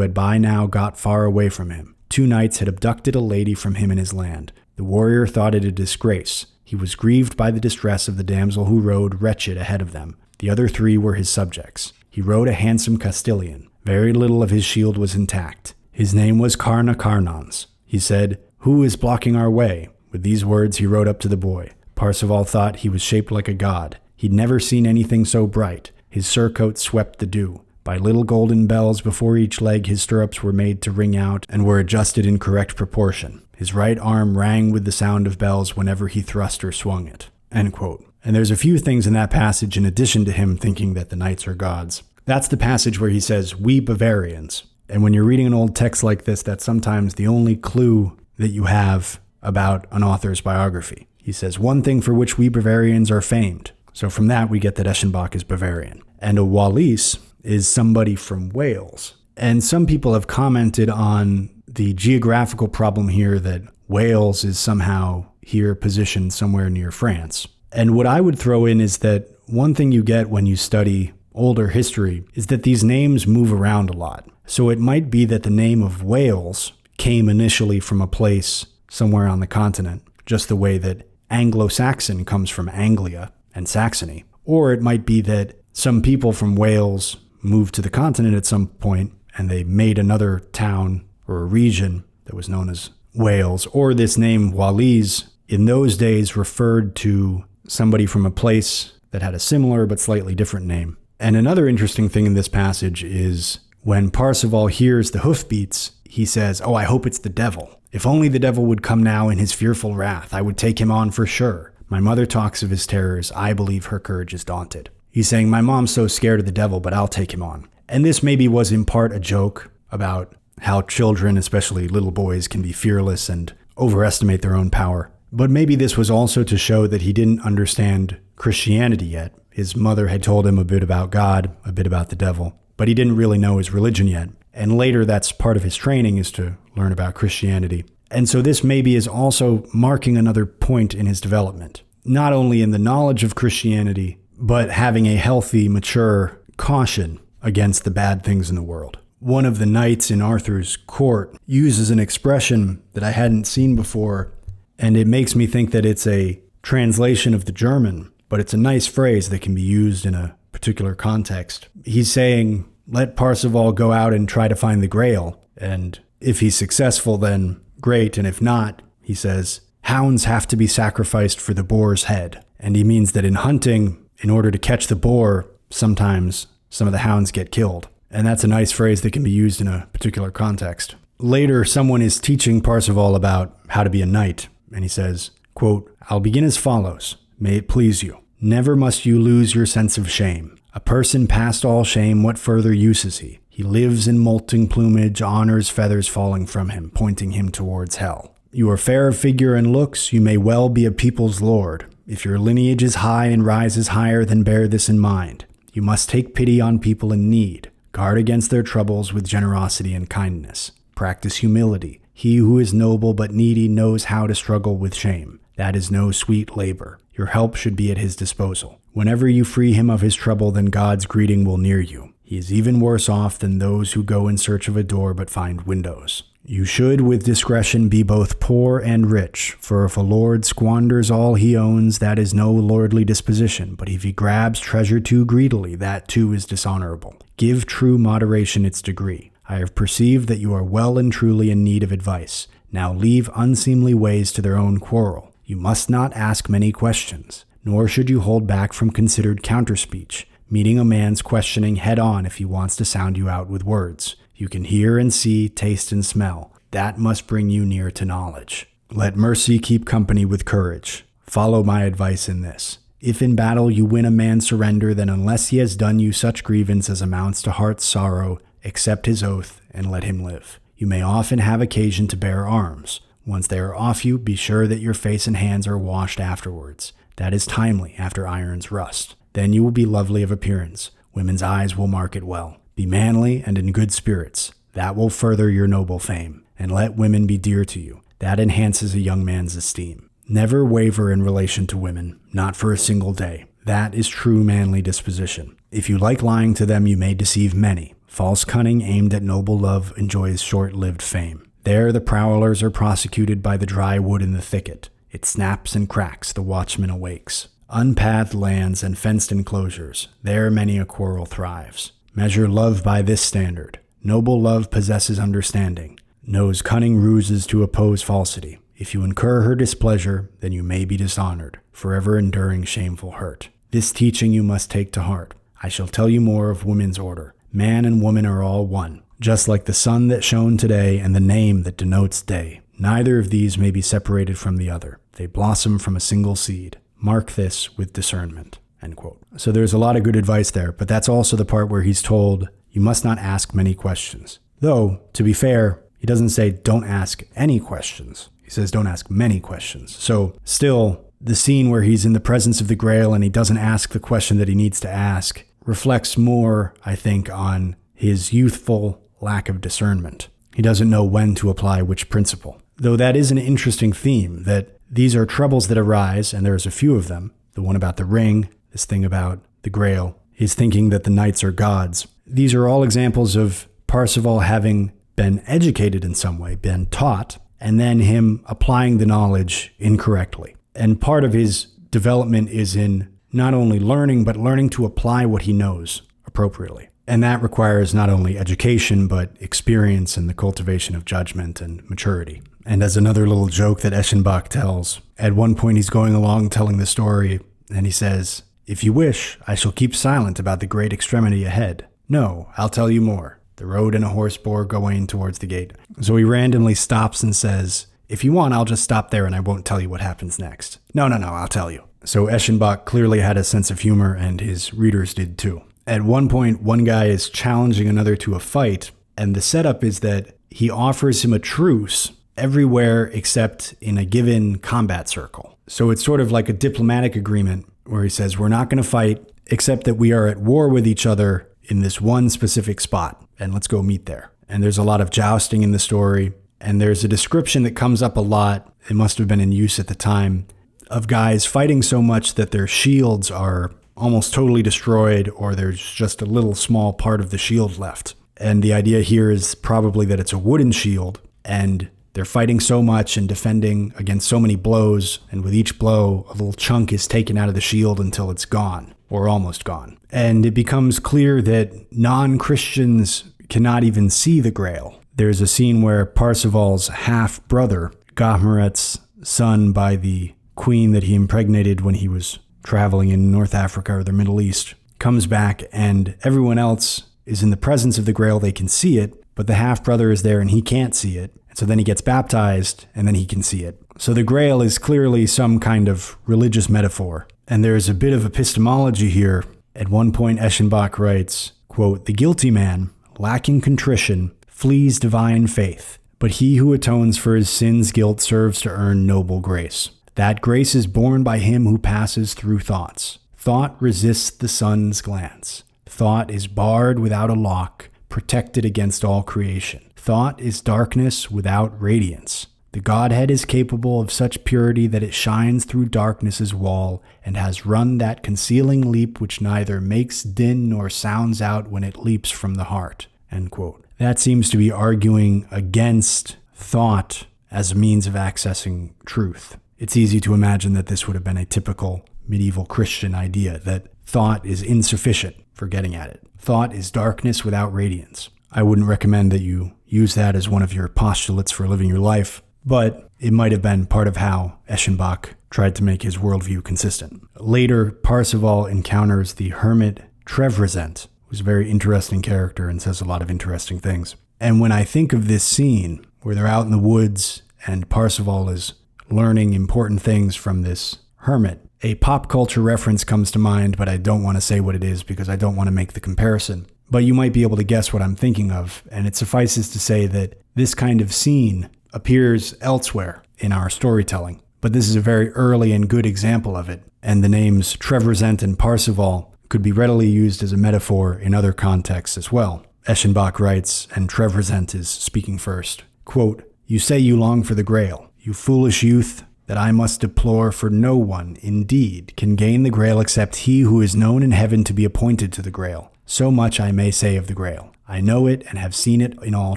had by now got far away from him. 2 knights had abducted a lady from him in his land. The warrior thought it a disgrace. He was grieved by the distress of the damsel who rode wretched ahead of them. The other 3 were his subjects. He rode a handsome Castilian. Very little of his shield was intact. His name was Carna Carnans. He said, 'Who is blocking our way?' With these words he rode up to the boy. Parzival thought he was shaped like a god. He'd never seen anything so bright. His surcoat swept the dew. By little golden bells before each leg his stirrups were made to ring out and were adjusted in correct proportion. His right arm rang with the sound of bells whenever he thrust or swung it." End quote. And there's a few things in that passage in addition to him thinking that the knights are gods. That's the passage where he says, "We Bavarians." And when you're reading an old text like this, that's sometimes the only clue that you have about an author's biography. He says, "One thing for which we Bavarians are famed." So from that, we get that Eschenbach is Bavarian. And a Walis is somebody from Wales. And some people have commented on the geographical problem here that Wales is somehow here positioned somewhere near France. And what I would throw in is that one thing you get when you study older history is that these names move around a lot. So it might be that the name of Wales came initially from a place somewhere on the continent, just the way that Anglo-Saxon comes from Anglia and Saxony. Or it might be that some people from Wales moved to the continent at some point and they made another town or a region that was known as Wales. Or this name Walis in those days referred to somebody from a place that had a similar but slightly different name. And another interesting thing in this passage is when Parzival hears the hoofbeats, he says, "Oh, I hope it's the devil. If only the devil would come now in his fearful wrath, I would take him on for sure. My mother talks of his terrors. I believe her courage is daunted." He's saying, my mom's so scared of the devil, but I'll take him on. And this maybe was in part a joke about how children, especially little boys, can be fearless and overestimate their own power. But maybe this was also to show that he didn't understand Christianity yet. His mother had told him a bit about God, a bit about the devil, but he didn't really know his religion yet. And later, that's part of his training, is to learn about Christianity. And so this maybe is also marking another point in his development, not only in the knowledge of Christianity, but having a healthy, mature caution against the bad things in the world. One of the knights in Arthur's court uses an expression that I hadn't seen before, and it makes me think that it's a translation of the German, but it's a nice phrase that can be used in a particular context. He's saying, let Parzival go out and try to find the Grail, and if he's successful, then great, and if not, he says, hounds have to be sacrificed for the boar's head. And he means that in hunting, in order to catch the boar, sometimes some of the hounds get killed. And that's a nice phrase that can be used in a particular context. Later, someone is teaching Parzival about how to be a knight, and he says, quote, "I'll begin as follows. May it please you. Never must you lose your sense of shame. A person past all shame, what further use is he? He lives in molting plumage, honor's feathers falling from him, pointing him towards hell. You are fair of figure and looks, you may well be a people's lord. If your lineage is high and rises higher, then bear this in mind. You must take pity on people in need. Guard against their troubles with generosity and kindness. Practice humility. He who is noble but needy knows how to struggle with shame. That is no sweet labor. Your help should be at his disposal. Whenever you free him of his trouble, then God's greeting will near you. He is even worse off than those who go in search of a door but find windows. You should, with discretion, be both poor and rich, for if a lord squanders all he owns, that is no lordly disposition, but if he grabs treasure too greedily, that too is dishonorable. Give true moderation its degree. I have perceived that you are well and truly in need of advice. Now leave unseemly ways to their own quarrel. You must not ask many questions, nor should you hold back from considered counterspeech, meeting a man's questioning head-on if he wants to sound you out with words. You can hear and see, taste and smell. That must bring you near to knowledge. Let mercy keep company with courage. Follow my advice in this. If in battle you win a man's surrender, then unless he has done you such grievance as amounts to heart's sorrow, accept his oath and let him live. You may often have occasion to bear arms. Once they are off you, be sure that your face and hands are washed afterwards. That is timely after iron's rust. Then you will be lovely of appearance. Women's eyes will mark it well. Be manly and in good spirits. That will further your noble fame. And let women be dear to you. That enhances a young man's esteem. Never waver in relation to women, not for a single day. That is true manly disposition. If you like lying to them, you may deceive many. False cunning aimed at noble love enjoys short-lived fame. There the prowlers are prosecuted by the dry wood in the thicket. It snaps and cracks, the watchman awakes. Unpathed lands and fenced enclosures, there many a quarrel thrives. Measure love by this standard. Noble love possesses understanding, knows cunning ruses to oppose falsity. If you incur her displeasure, then you may be dishonored, forever enduring shameful hurt. This teaching you must take to heart. I shall tell you more of women's order. Man and woman are all one, just like the sun that shone today and the name that denotes day. Neither of these may be separated from the other. They blossom from a single seed. Mark this with discernment." End quote. So there's a lot of good advice there, but that's also the part where he's told, you must not ask many questions. Though, to be fair, he doesn't say don't ask any questions. He says don't ask many questions. So still, the scene where he's in the presence of the Grail and he doesn't ask the question that he needs to ask reflects more, I think, on his youthful lack of discernment. He doesn't know when to apply which principle. Though that is an interesting theme, that these are troubles that arise, and there's a few of them. The one about the ring, this thing about the Grail, his thinking that the knights are gods. These are all examples of Parzival having been educated in some way, been taught, and then him applying the knowledge incorrectly. And part of his development is in not only learning, but learning to apply what he knows appropriately. And that requires not only education, but experience and the cultivation of judgment and maturity. And as another little joke that Eschenbach tells, at one point he's going along telling the story, and he says, "If you wish, I shall keep silent about the great extremity ahead. No, I'll tell you more. The road and a horse bore Gawain towards the gate." So he randomly stops and says, "If you want, I'll just stop there and I won't tell you what happens next." No, I'll tell you. So Eschenbach clearly had a sense of humor, and his readers did too. At one point, one guy is challenging another to a fight, and the setup is that he offers him a truce everywhere except in a given combat circle. So it's sort of like a diplomatic agreement where he says, we're not going to fight, except that we are at war with each other in this one specific spot, and let's go meet there. And there's a lot of jousting in the story, and there's a description that comes up a lot, it must have been in use at the time, of guys fighting so much that their shields are almost totally destroyed, or there's just a little small part of the shield left. And the idea here is probably that it's a wooden shield, and they're fighting so much and defending against so many blows, and with each blow, a little chunk is taken out of the shield until it's gone, or almost gone. And it becomes clear that non-Christians cannot even see the Grail. There's a scene where Parzival's half-brother, Gahmuret's son by the queen that he impregnated when he was traveling in North Africa or the Middle East, comes back and everyone else is in the presence of the Grail. They can see it, but the half-brother is there and he can't see it. And so then he gets baptized and then he can see it. So the Grail is clearly some kind of religious metaphor. And there's a bit of epistemology here. At one point, Eschenbach writes, quote, "The guilty man, lacking contrition, flees divine faith, but he who atones for his sin's guilt serves to earn noble grace. That grace is borne by him who passes through thoughts. Thought resists the sun's glance. Thought is barred without a lock, protected against all creation. Thought is darkness without radiance. The Godhead is capable of such purity that it shines through darkness's wall and has run that concealing leap which neither makes din nor sounds out when it leaps from the heart." End quote. That seems to be arguing against thought as a means of accessing truth. It's easy to imagine that this would have been a typical medieval Christian idea, that thought is insufficient for getting at it. Thought is darkness without radiance. I wouldn't recommend that you use that as one of your postulates for living your life, but it might have been part of how Eschenbach tried to make his worldview consistent. Later, Parzival encounters the hermit Trevrezent, who's a very interesting character and says a lot of interesting things. And when I think of this scene where they're out in the woods and Parzival is learning important things from this hermit, a pop culture reference comes to mind, but I don't want to say what it is because I don't want to make the comparison. But you might be able to guess what I'm thinking of, and it suffices to say that this kind of scene appears elsewhere in our storytelling. But this is a very early and good example of it, and the names Trevrezent and Parzival could be readily used as a metaphor in other contexts as well. Eschenbach writes, and Trevrezent is speaking first, quote, "You say you long for the Grail, you foolish youth, that I must deplore, for no one, indeed, can gain the Grail except he who is known in heaven to be appointed to the Grail. So much I may say of the Grail. I know it and have seen it in all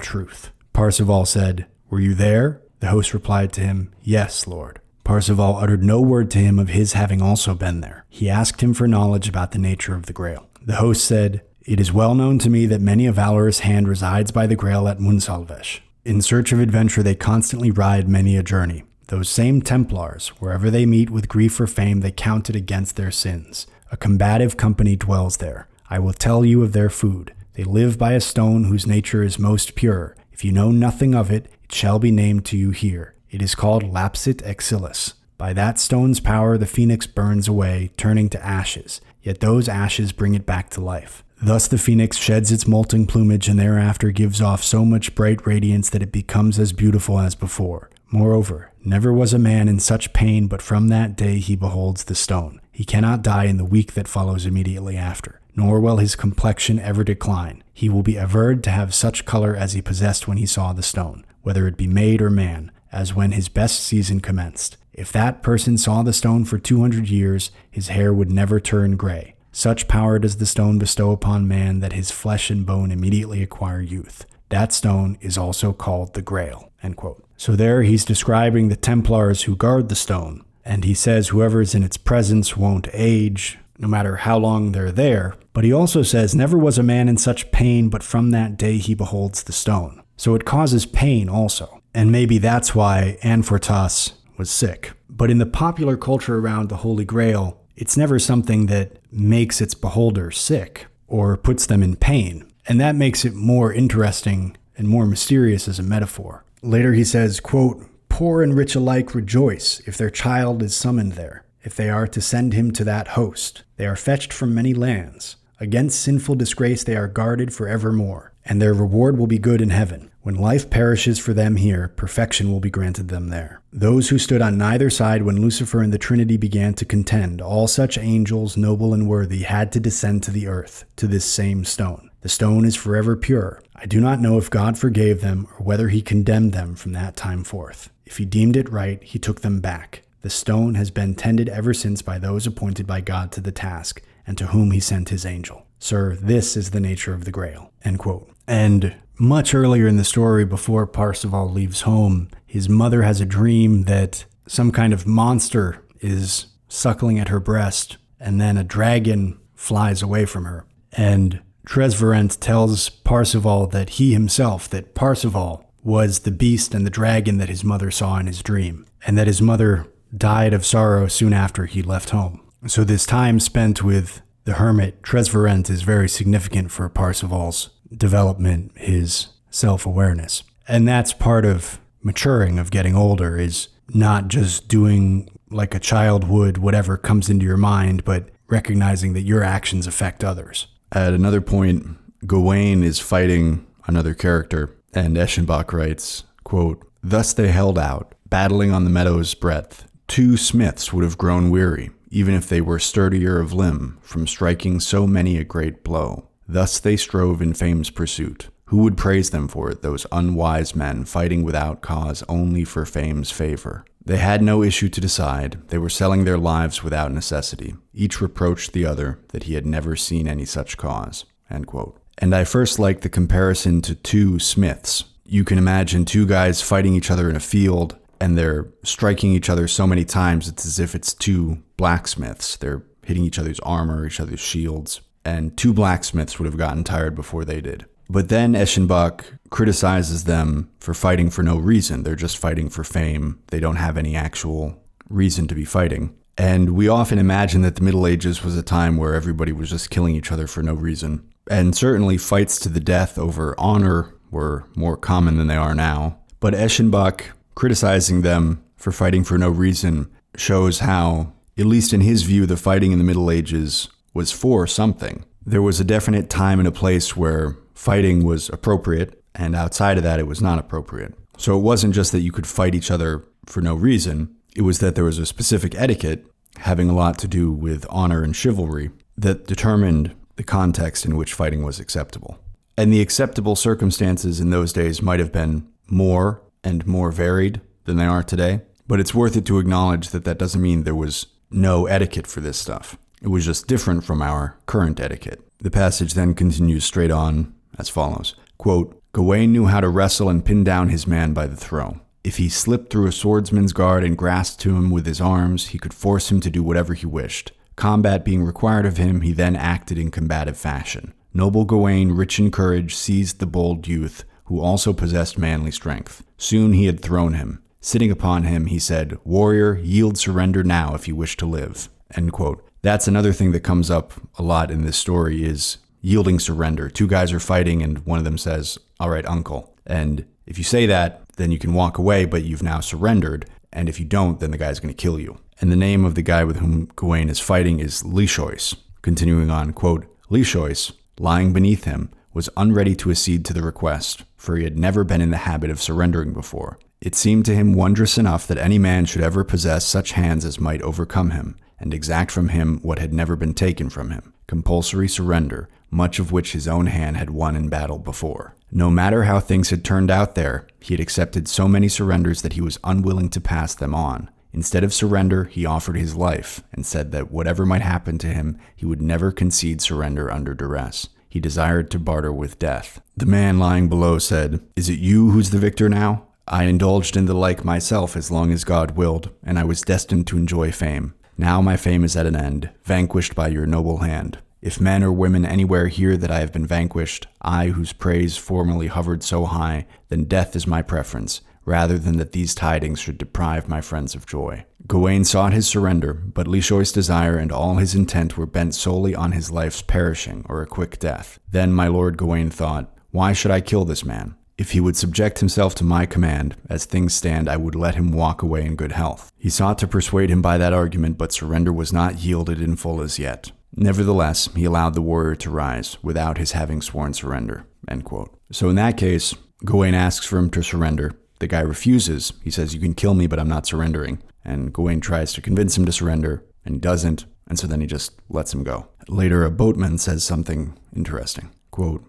truth." Parzival said, "Were you there?" The host replied to him, "Yes, Lord." Parzival uttered no word to him of his having also been there. He asked him for knowledge about the nature of the Grail. The host said, "It is well known to me that many a valorous hand resides by the Grail at Munsalvesh. In search of adventure they constantly ride many a journey. Those same Templars, wherever they meet with grief or fame, they count it against their sins. A combative company dwells there. I will tell you of their food. They live by a stone whose nature is most pure. If you know nothing of it, it shall be named to you here. It is called lapsit exilis. By that stone's power the phoenix burns away, turning to ashes, yet those ashes bring it back to life. Thus the phoenix sheds its molting plumage and thereafter gives off so much bright radiance that it becomes as beautiful as before. Moreover, never was a man in such pain, but from that day he beholds the stone. He cannot die in the week that follows immediately after, nor will his complexion ever decline. He will be averred to have such color as he possessed when he saw the stone, whether it be maid or man, as when his best season commenced. If that person saw the stone for 200 years, his hair would never turn gray. Such power does the stone bestow upon man that his flesh and bone immediately acquire youth. That stone is also called the Grail." End quote. So there he's describing the Templars who guard the stone, and he says whoever is in its presence won't age, no matter how long they're there. But he also says, never was a man in such pain, but from that day he beholds the stone. So it causes pain also. And maybe that's why Anfortas was sick. But in the popular culture around the Holy Grail, it's never something that makes its beholder sick or puts them in pain. And that makes it more interesting and more mysterious as a metaphor. Later he says, quote, "Poor and rich alike rejoice if their child is summoned there, if they are to send him to that host. They are fetched from many lands. Against sinful disgrace they are guarded for evermore, and their reward will be good in heaven. When life perishes for them here, perfection will be granted them there. Those who stood on neither side when Lucifer and the Trinity began to contend, all such angels, noble and worthy, had to descend to the earth, to this same stone. The stone is forever pure. I do not know if God forgave them or whether he condemned them from that time forth. If he deemed it right, he took them back. The stone has been tended ever since by those appointed by God to the task, and to whom he sent his angel. Sir, this is the nature of the Grail." End quote. And much earlier in the story, before Parzival leaves home, his mother has a dream that some kind of monster is suckling at her breast, and then a dragon flies away from her. And Trevrezent tells Parzival that he himself, that Parzival was the beast and the dragon that his mother saw in his dream, and that his mother died of sorrow soon after he left home. So this time spent with The hermit, Tresverent, is very significant for Parzival's development, his self-awareness. And that's part of maturing, of getting older, is not just doing like a child would whatever comes into your mind, but recognizing that your actions affect others. At another point, Gawain is fighting another character, and Eschenbach writes, quote, "Thus they held out, battling on the meadow's breadth. 2 smiths would have grown weary, even if they were sturdier of limb, from striking so many a great blow. Thus they strove in fame's pursuit. Who would praise them for it, those unwise men, fighting without cause only for fame's favor? They had no issue to decide. They were selling their lives without necessity. Each reproached the other that he had never seen any such cause." End quote. And I first like the comparison to 2 smiths. You can imagine 2 guys fighting each other in a field, and they're striking each other so many times it's as if it's 2 blacksmiths. They're hitting each other's armor, each other's shields, and 2 blacksmiths would have gotten tired before they did. But then Eschenbach criticizes them for fighting for no reason. They're just fighting for fame. They don't have any actual reason to be fighting. And we often imagine that the Middle Ages was a time where everybody was just killing each other for no reason. And certainly fights to the death over honor were more common than they are now. But Eschenbach criticizing them for fighting for no reason shows how, at least in his view, the fighting in the Middle Ages was for something. There was a definite time and a place where fighting was appropriate, and outside of that, it was not appropriate. So it wasn't just that you could fight each other for no reason. It was that there was a specific etiquette having a lot to do with honor and chivalry that determined the context in which fighting was acceptable. And the acceptable circumstances in those days might have been more and more varied than they are today, but it's worth it to acknowledge that that doesn't mean there was no etiquette for this stuff. It was just different from our current etiquette. The passage then continues straight on as follows, quote, "Gawain knew how to wrestle and pin down his man by the throw. If he slipped through a swordsman's guard and grasped to him with his arms, he could force him to do whatever he wished. Combat being required of him, he then acted in combative fashion. Noble Gawain, rich in courage, seized the bold youth, who also possessed manly strength. Soon he had thrown him. Sitting upon him, he said, 'Warrior, yield surrender now if you wish to live.'" End quote. That's another thing that comes up a lot in this story is yielding surrender. 2 guys are fighting and one of them says, "All right, uncle." And if you say that, then you can walk away, but you've now surrendered. And if you don't, then the guy's going to kill you. And the name of the guy with whom Gawain is fighting is Lechois. Continuing on, quote, "Lechois, lying beneath him, was unready to accede to the request, for he had never been in the habit of surrendering before. It seemed to him wondrous enough that any man should ever possess such hands as might overcome him, and exact from him what had never been taken from him, compulsory surrender, much of which his own hand had won in battle before. No matter how things had turned out there, he had accepted so many surrenders that he was unwilling to pass them on. Instead of surrender, he offered his life, and said that whatever might happen to him, he would never concede surrender under duress. He desired to barter with death. The man lying below said, 'Is it you who's the victor now? I indulged in the like myself as long as God willed, and I was destined to enjoy fame. Now my fame is at an end, vanquished by your noble hand. If men or women anywhere hear that I have been vanquished, I whose praise formerly hovered so high, then death is my preference, rather than that these tidings should deprive my friends of joy.' Gawain sought his surrender, but Lechois' desire and all his intent were bent solely on his life's perishing or a quick death. Then my lord Gawain thought, 'Why should I kill this man? If he would subject himself to my command, as things stand, I would let him walk away in good health.' He sought to persuade him by that argument, but surrender was not yielded in full as yet. Nevertheless, he allowed the warrior to rise, without his having sworn surrender." End quote. So in that case, Gawain asks for him to surrender. The guy refuses. He says, "You can kill me, but I'm not surrendering." And Gawain tries to convince him to surrender, and he doesn't, and so then he just lets him go. Later, a boatman says something interesting. Quote,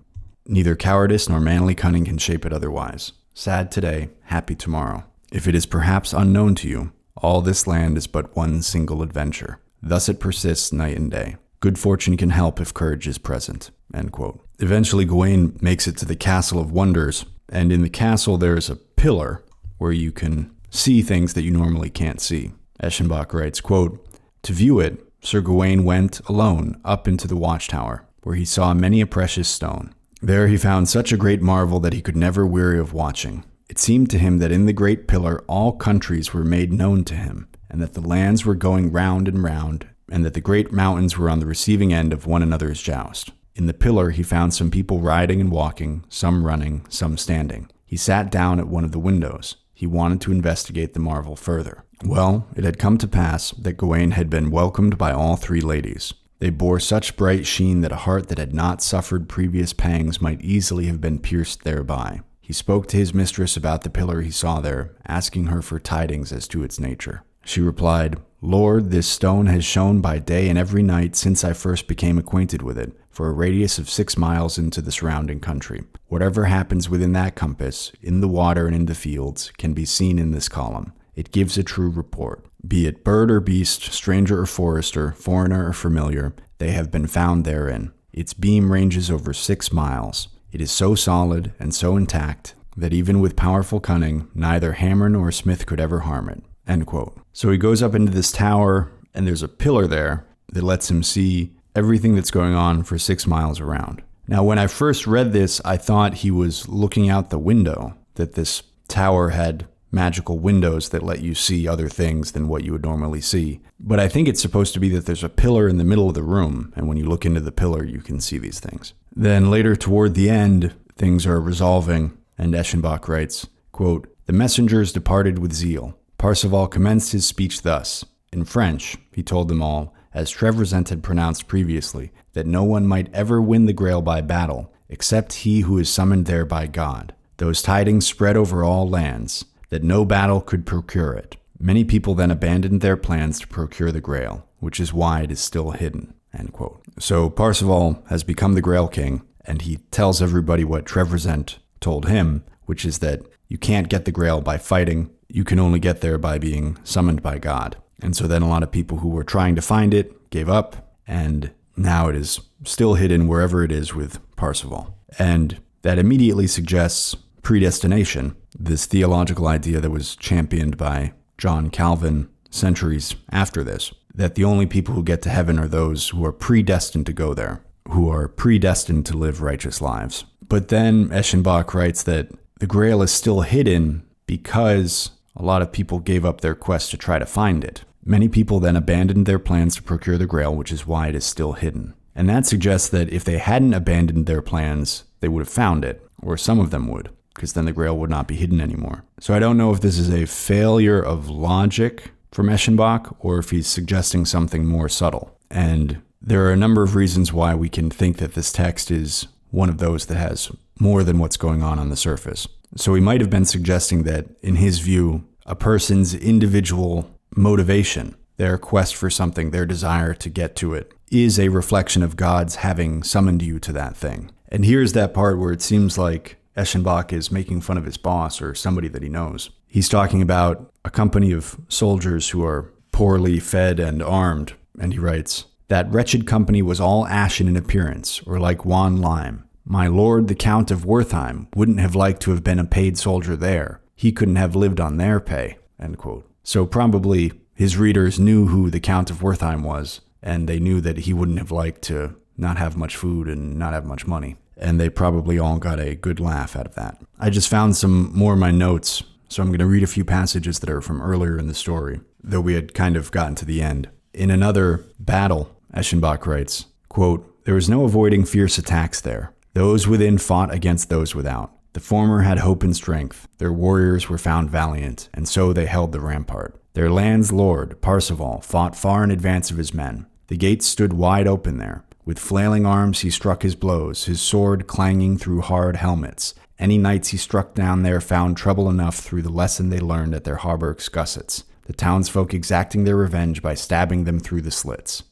"Neither cowardice nor manly cunning can shape it otherwise. Sad today, happy tomorrow. If it is perhaps unknown to you, all this land is but one single adventure. Thus it persists night and day. Good fortune can help if courage is present." End quote. Eventually, Gawain makes it to the Castle of Wonders, and in the castle there's a pillar where you can see things that you normally can't see. Eschenbach writes, quote, "To view it, Sir Gawain went alone up into the watchtower, where he saw many a precious stone. There he found such a great marvel that he could never weary of watching. It seemed to him that in the great pillar all countries were made known to him, and that the lands were going round and round, and that the great mountains were on the receiving end of one another's joust. In the pillar he found some people riding and walking, some running, some standing. He sat down at one of the windows. He wanted to investigate the marvel further. Well, it had come to pass that Gawain had been welcomed by all three ladies. They bore such bright sheen that a heart that had not suffered previous pangs might easily have been pierced thereby. He spoke to his mistress about the pillar he saw there, asking her for tidings as to its nature. She replied, "Lord, this stone has shone by day and every night since I first became acquainted with it, for a radius of 6 miles into the surrounding country. Whatever happens within that compass, in the water and in the fields, can be seen in this column. It gives a true report. Be it bird or beast, stranger or forester, foreigner or familiar, they have been found therein. Its beam ranges over 6 miles. It is so solid and so intact that even with powerful cunning, neither hammer nor smith could ever harm it." End quote. So he goes up into this tower, and there's a pillar there that lets him see everything that's going on for 6 miles around. Now, when I first read this, I thought he was looking out the window, that this tower had magical windows that let you see other things than what you would normally see. But I think it's supposed to be that there's a pillar in the middle of the room, and when you look into the pillar, you can see these things. Then later toward the end, things are resolving, and Eschenbach writes, quote, "The messengers departed with zeal. Parzival commenced his speech thus. In French, he told them all, as Trevisan had pronounced previously, that no one might ever win the Grail by battle, except he who is summoned there by God. Those tidings spread over all lands, that no battle could procure it. Many people then abandoned their plans to procure the Grail, which is why it is still hidden." End quote. So Parzival has become the Grail King, and he tells everybody what Trevisan told him, which is that you can't get the Grail by fighting. You can only get there by being summoned by God. And so then a lot of people who were trying to find it gave up, and now it is still hidden wherever it is with Parzival. And that immediately suggests predestination, this theological idea that was championed by John Calvin centuries after this, that the only people who get to heaven are those who are predestined to go there, who are predestined to live righteous lives. But then Eschenbach writes that the Grail is still hidden because a lot of people gave up their quest to try to find it. Many people then abandoned their plans to procure the Grail, which is why it is still hidden. And that suggests that if they hadn't abandoned their plans, they would have found it, or some of them would, because then the Grail would not be hidden anymore. So I don't know if this is a failure of logic from Eschenbach, or if he's suggesting something more subtle. And there are a number of reasons why we can think that this text is one of those that has more than what's going on the surface. So he might have been suggesting that, in his view, a person's individual motivation, their quest for something, their desire to get to it, is a reflection of God's having summoned you to that thing. And here's that part where it seems like Eschenbach is making fun of his boss or somebody that he knows. He's talking about a company of soldiers who are poorly fed and armed, and he writes, "That wretched company was all ashen in appearance, or like wan lime. My lord, the Count of Wertheim, wouldn't have liked to have been a paid soldier there. He couldn't have lived on their pay." End quote. So probably his readers knew who the Count of Wertheim was, and they knew that he wouldn't have liked to not have much food and not have much money. And they probably all got a good laugh out of that. I just found some more of my notes, so I'm going to read a few passages that are from earlier in the story, though we had kind of gotten to the end. In another battle, Eschenbach writes, quote, "There was no avoiding fierce attacks there. Those within fought against those without. The former had hope and strength. Their warriors were found valiant, and so they held the rampart. Their land's lord, Parzival, fought far in advance of his men. The gates stood wide open there. With flailing arms he struck his blows, his sword clanging through hard helmets. Any knights he struck down there found trouble enough through the lesson they learned at their hauberks gussets, the townsfolk exacting their revenge by stabbing them through the slits.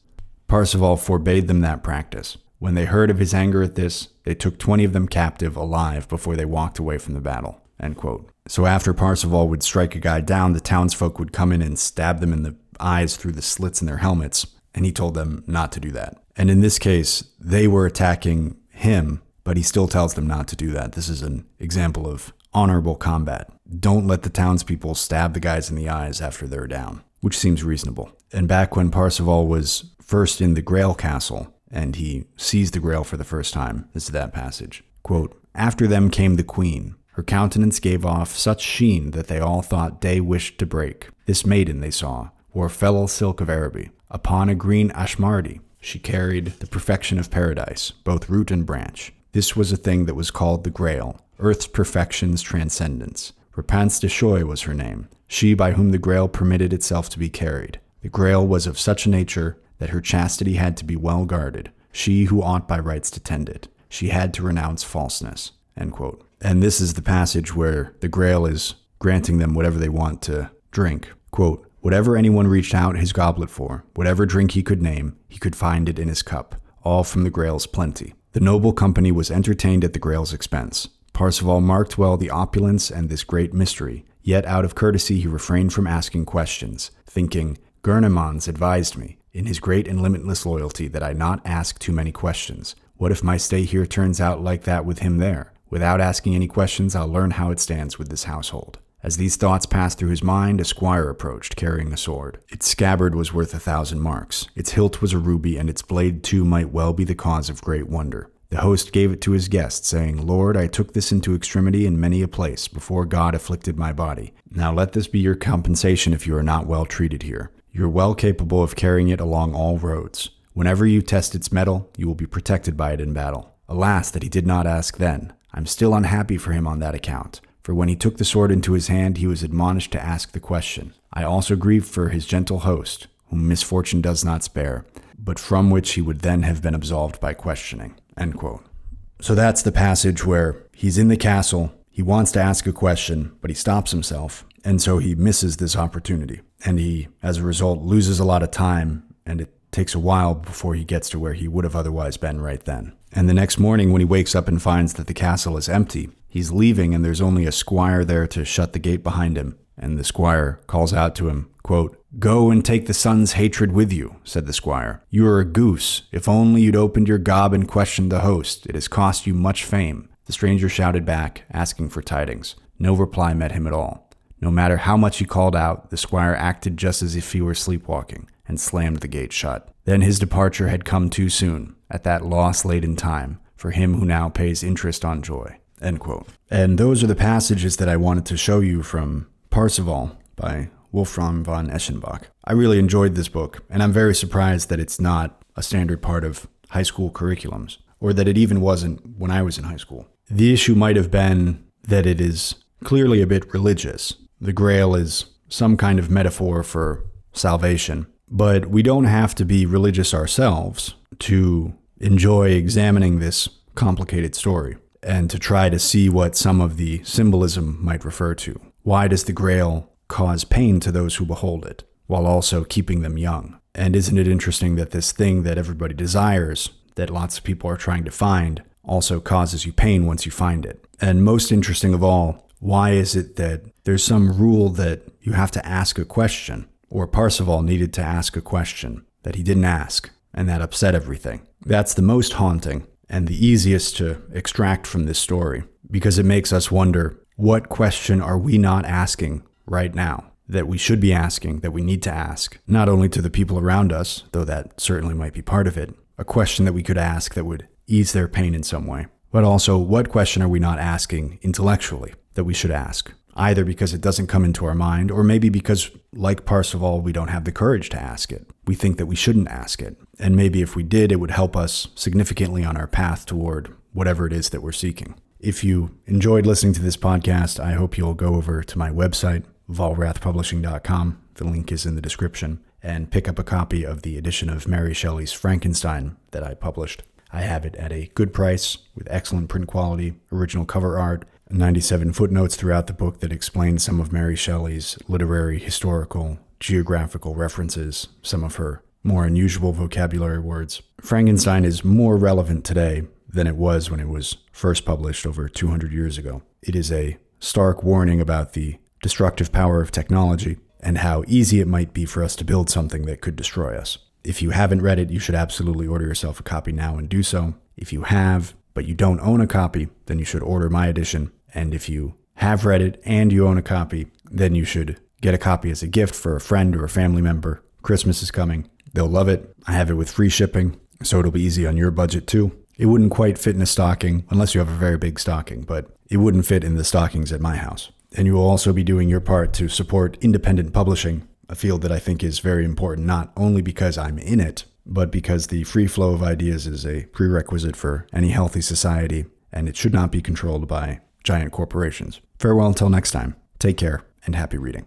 Parzival forbade them that practice. When they heard of his anger at this, they took 20 of them captive alive before they walked away from the battle." End quote. So after Parzival would strike a guy down, the townsfolk would come in and stab them in the eyes through the slits in their helmets, and he told them not to do that. And in this case, they were attacking him, but he still tells them not to do that. This is an example of honorable combat. Don't let the townspeople stab the guys in the eyes after they're down, which seems reasonable. And back when Parzival was first in the Grail Castle, and he sees the Grail for the first time, this is that passage. Quote, "After them came the queen. Her countenance gave off such sheen that they all thought day wished to break. This maiden, they saw, wore fellow silk of Araby. Upon a green ashmardi, she carried the perfection of paradise, both root and branch. This was a thing that was called the Grail, Earth's perfection's transcendence. Repance de Choy was her name, she by whom the Grail permitted itself to be carried. The Grail was of such a nature that her chastity had to be well guarded, she who ought by rights to tend it. She had to renounce falseness." End quote. And this is the passage where the Grail is granting them whatever they want to drink. Quote, "Whatever anyone reached out his goblet for, whatever drink he could name, he could find it in his cup, all from the Grail's plenty. The noble company was entertained at the Grail's expense. Parzival marked well the opulence and this great mystery, yet out of courtesy he refrained from asking questions, thinking, Gurnemans advised me, in his great and limitless loyalty, that I not ask too many questions. What if my stay here turns out like that with him there? Without asking any questions, I'll learn how it stands with this household." As these thoughts passed through his mind, a squire approached, carrying a sword. Its scabbard was worth 1,000 marks. Its hilt was a ruby, and its blade too might well be the cause of great wonder. The host gave it to his guest, saying, "Lord, I took this into extremity in many a place, before God afflicted my body. Now let this be your compensation if you are not well treated here. You are well capable of carrying it along all roads. Whenever you test its metal, you will be protected by it in battle." Alas, that he did not ask then. I'm still unhappy for him on that account. For when he took the sword into his hand, he was admonished to ask the question. I also grieve for his gentle host, whom misfortune does not spare, but from which he would then have been absolved by questioning. End quote. So that's the passage where he's in the castle, he wants to ask a question, but he stops himself, and so he misses this opportunity. And he, as a result, loses a lot of time, and it takes a while before he gets to where he would have otherwise been right then. And the next morning, when he wakes up and finds that the castle is empty, he's leaving and there's only a squire there to shut the gate behind him. And the squire calls out to him, quote, "Go and take the sun's hatred with you," said the squire. "You are a goose. If only you'd opened your gob and questioned the host. It has cost you much fame." The stranger shouted back, asking for tidings. No reply met him at all. No matter how much he called out, the squire acted just as if he were sleepwalking, and slammed the gate shut. Then his departure had come too soon, at that loss-laden time, for him who now pays interest on joy. End quote. And those are the passages that I wanted to show you from Parzival by Wolfram Von Eschenbach. I really enjoyed this book, and I'm very surprised that it's not a standard part of high school curriculums, or that it even wasn't when I was in high school. The issue might have been that it is clearly a bit religious. The Grail is some kind of metaphor for salvation, but we don't have to be religious ourselves to enjoy examining this complicated story and to try to see what some of the symbolism might refer to. Why does the Grail cause pain to those who behold it, while also keeping them young? And isn't it interesting that this thing that everybody desires, that lots of people are trying to find, also causes you pain once you find it? And most interesting of all, why is it that there's some rule that you have to ask a question, or Parzival needed to ask a question that he didn't ask, and that upset everything? That's the most haunting and the easiest to extract from this story, because it makes us wonder, what question are we not asking right now that we should be asking, that we need to ask, not only to the people around us, though that certainly might be part of it, a question that we could ask that would ease their pain in some way, but also what question are we not asking intellectually that we should ask, either because it doesn't come into our mind, or maybe because, like Parzival, we don't have the courage to ask it. We think that we shouldn't ask it, and maybe if we did, it would help us significantly on our path toward whatever it is that we're seeking. If you enjoyed listening to this podcast, I hope you'll go over to my website, volrathpublishing.com. The link is in the description, and pick up a copy of the edition of Mary Shelley's Frankenstein that I published. I have it at a good price with excellent print quality, original cover art, 97 footnotes throughout the book that explain some of Mary Shelley's literary, historical, geographical references, some of her more unusual vocabulary words. Frankenstein is more relevant today than it was when it was first published over 200 years ago. It is a stark warning about the destructive power of technology and how easy it might be for us to build something that could destroy us. If you haven't read it, you should absolutely order yourself a copy now and do so. If you have, but you don't own a copy, then you should order my edition. And if you have read it and you own a copy, then you should get a copy as a gift for a friend or a family member. Christmas is coming. They'll love it. I have it with free shipping, so it'll be easy on your budget too. It wouldn't quite fit in a stocking, unless you have a very big stocking, but it wouldn't fit in the stockings at my house. And you will also be doing your part to support independent publishing. a field that I think is very important, not only because I'm in it, but because the free flow of ideas is a prerequisite for any healthy society, and it should not be controlled by giant corporations. Farewell until next time. Take care, and happy reading.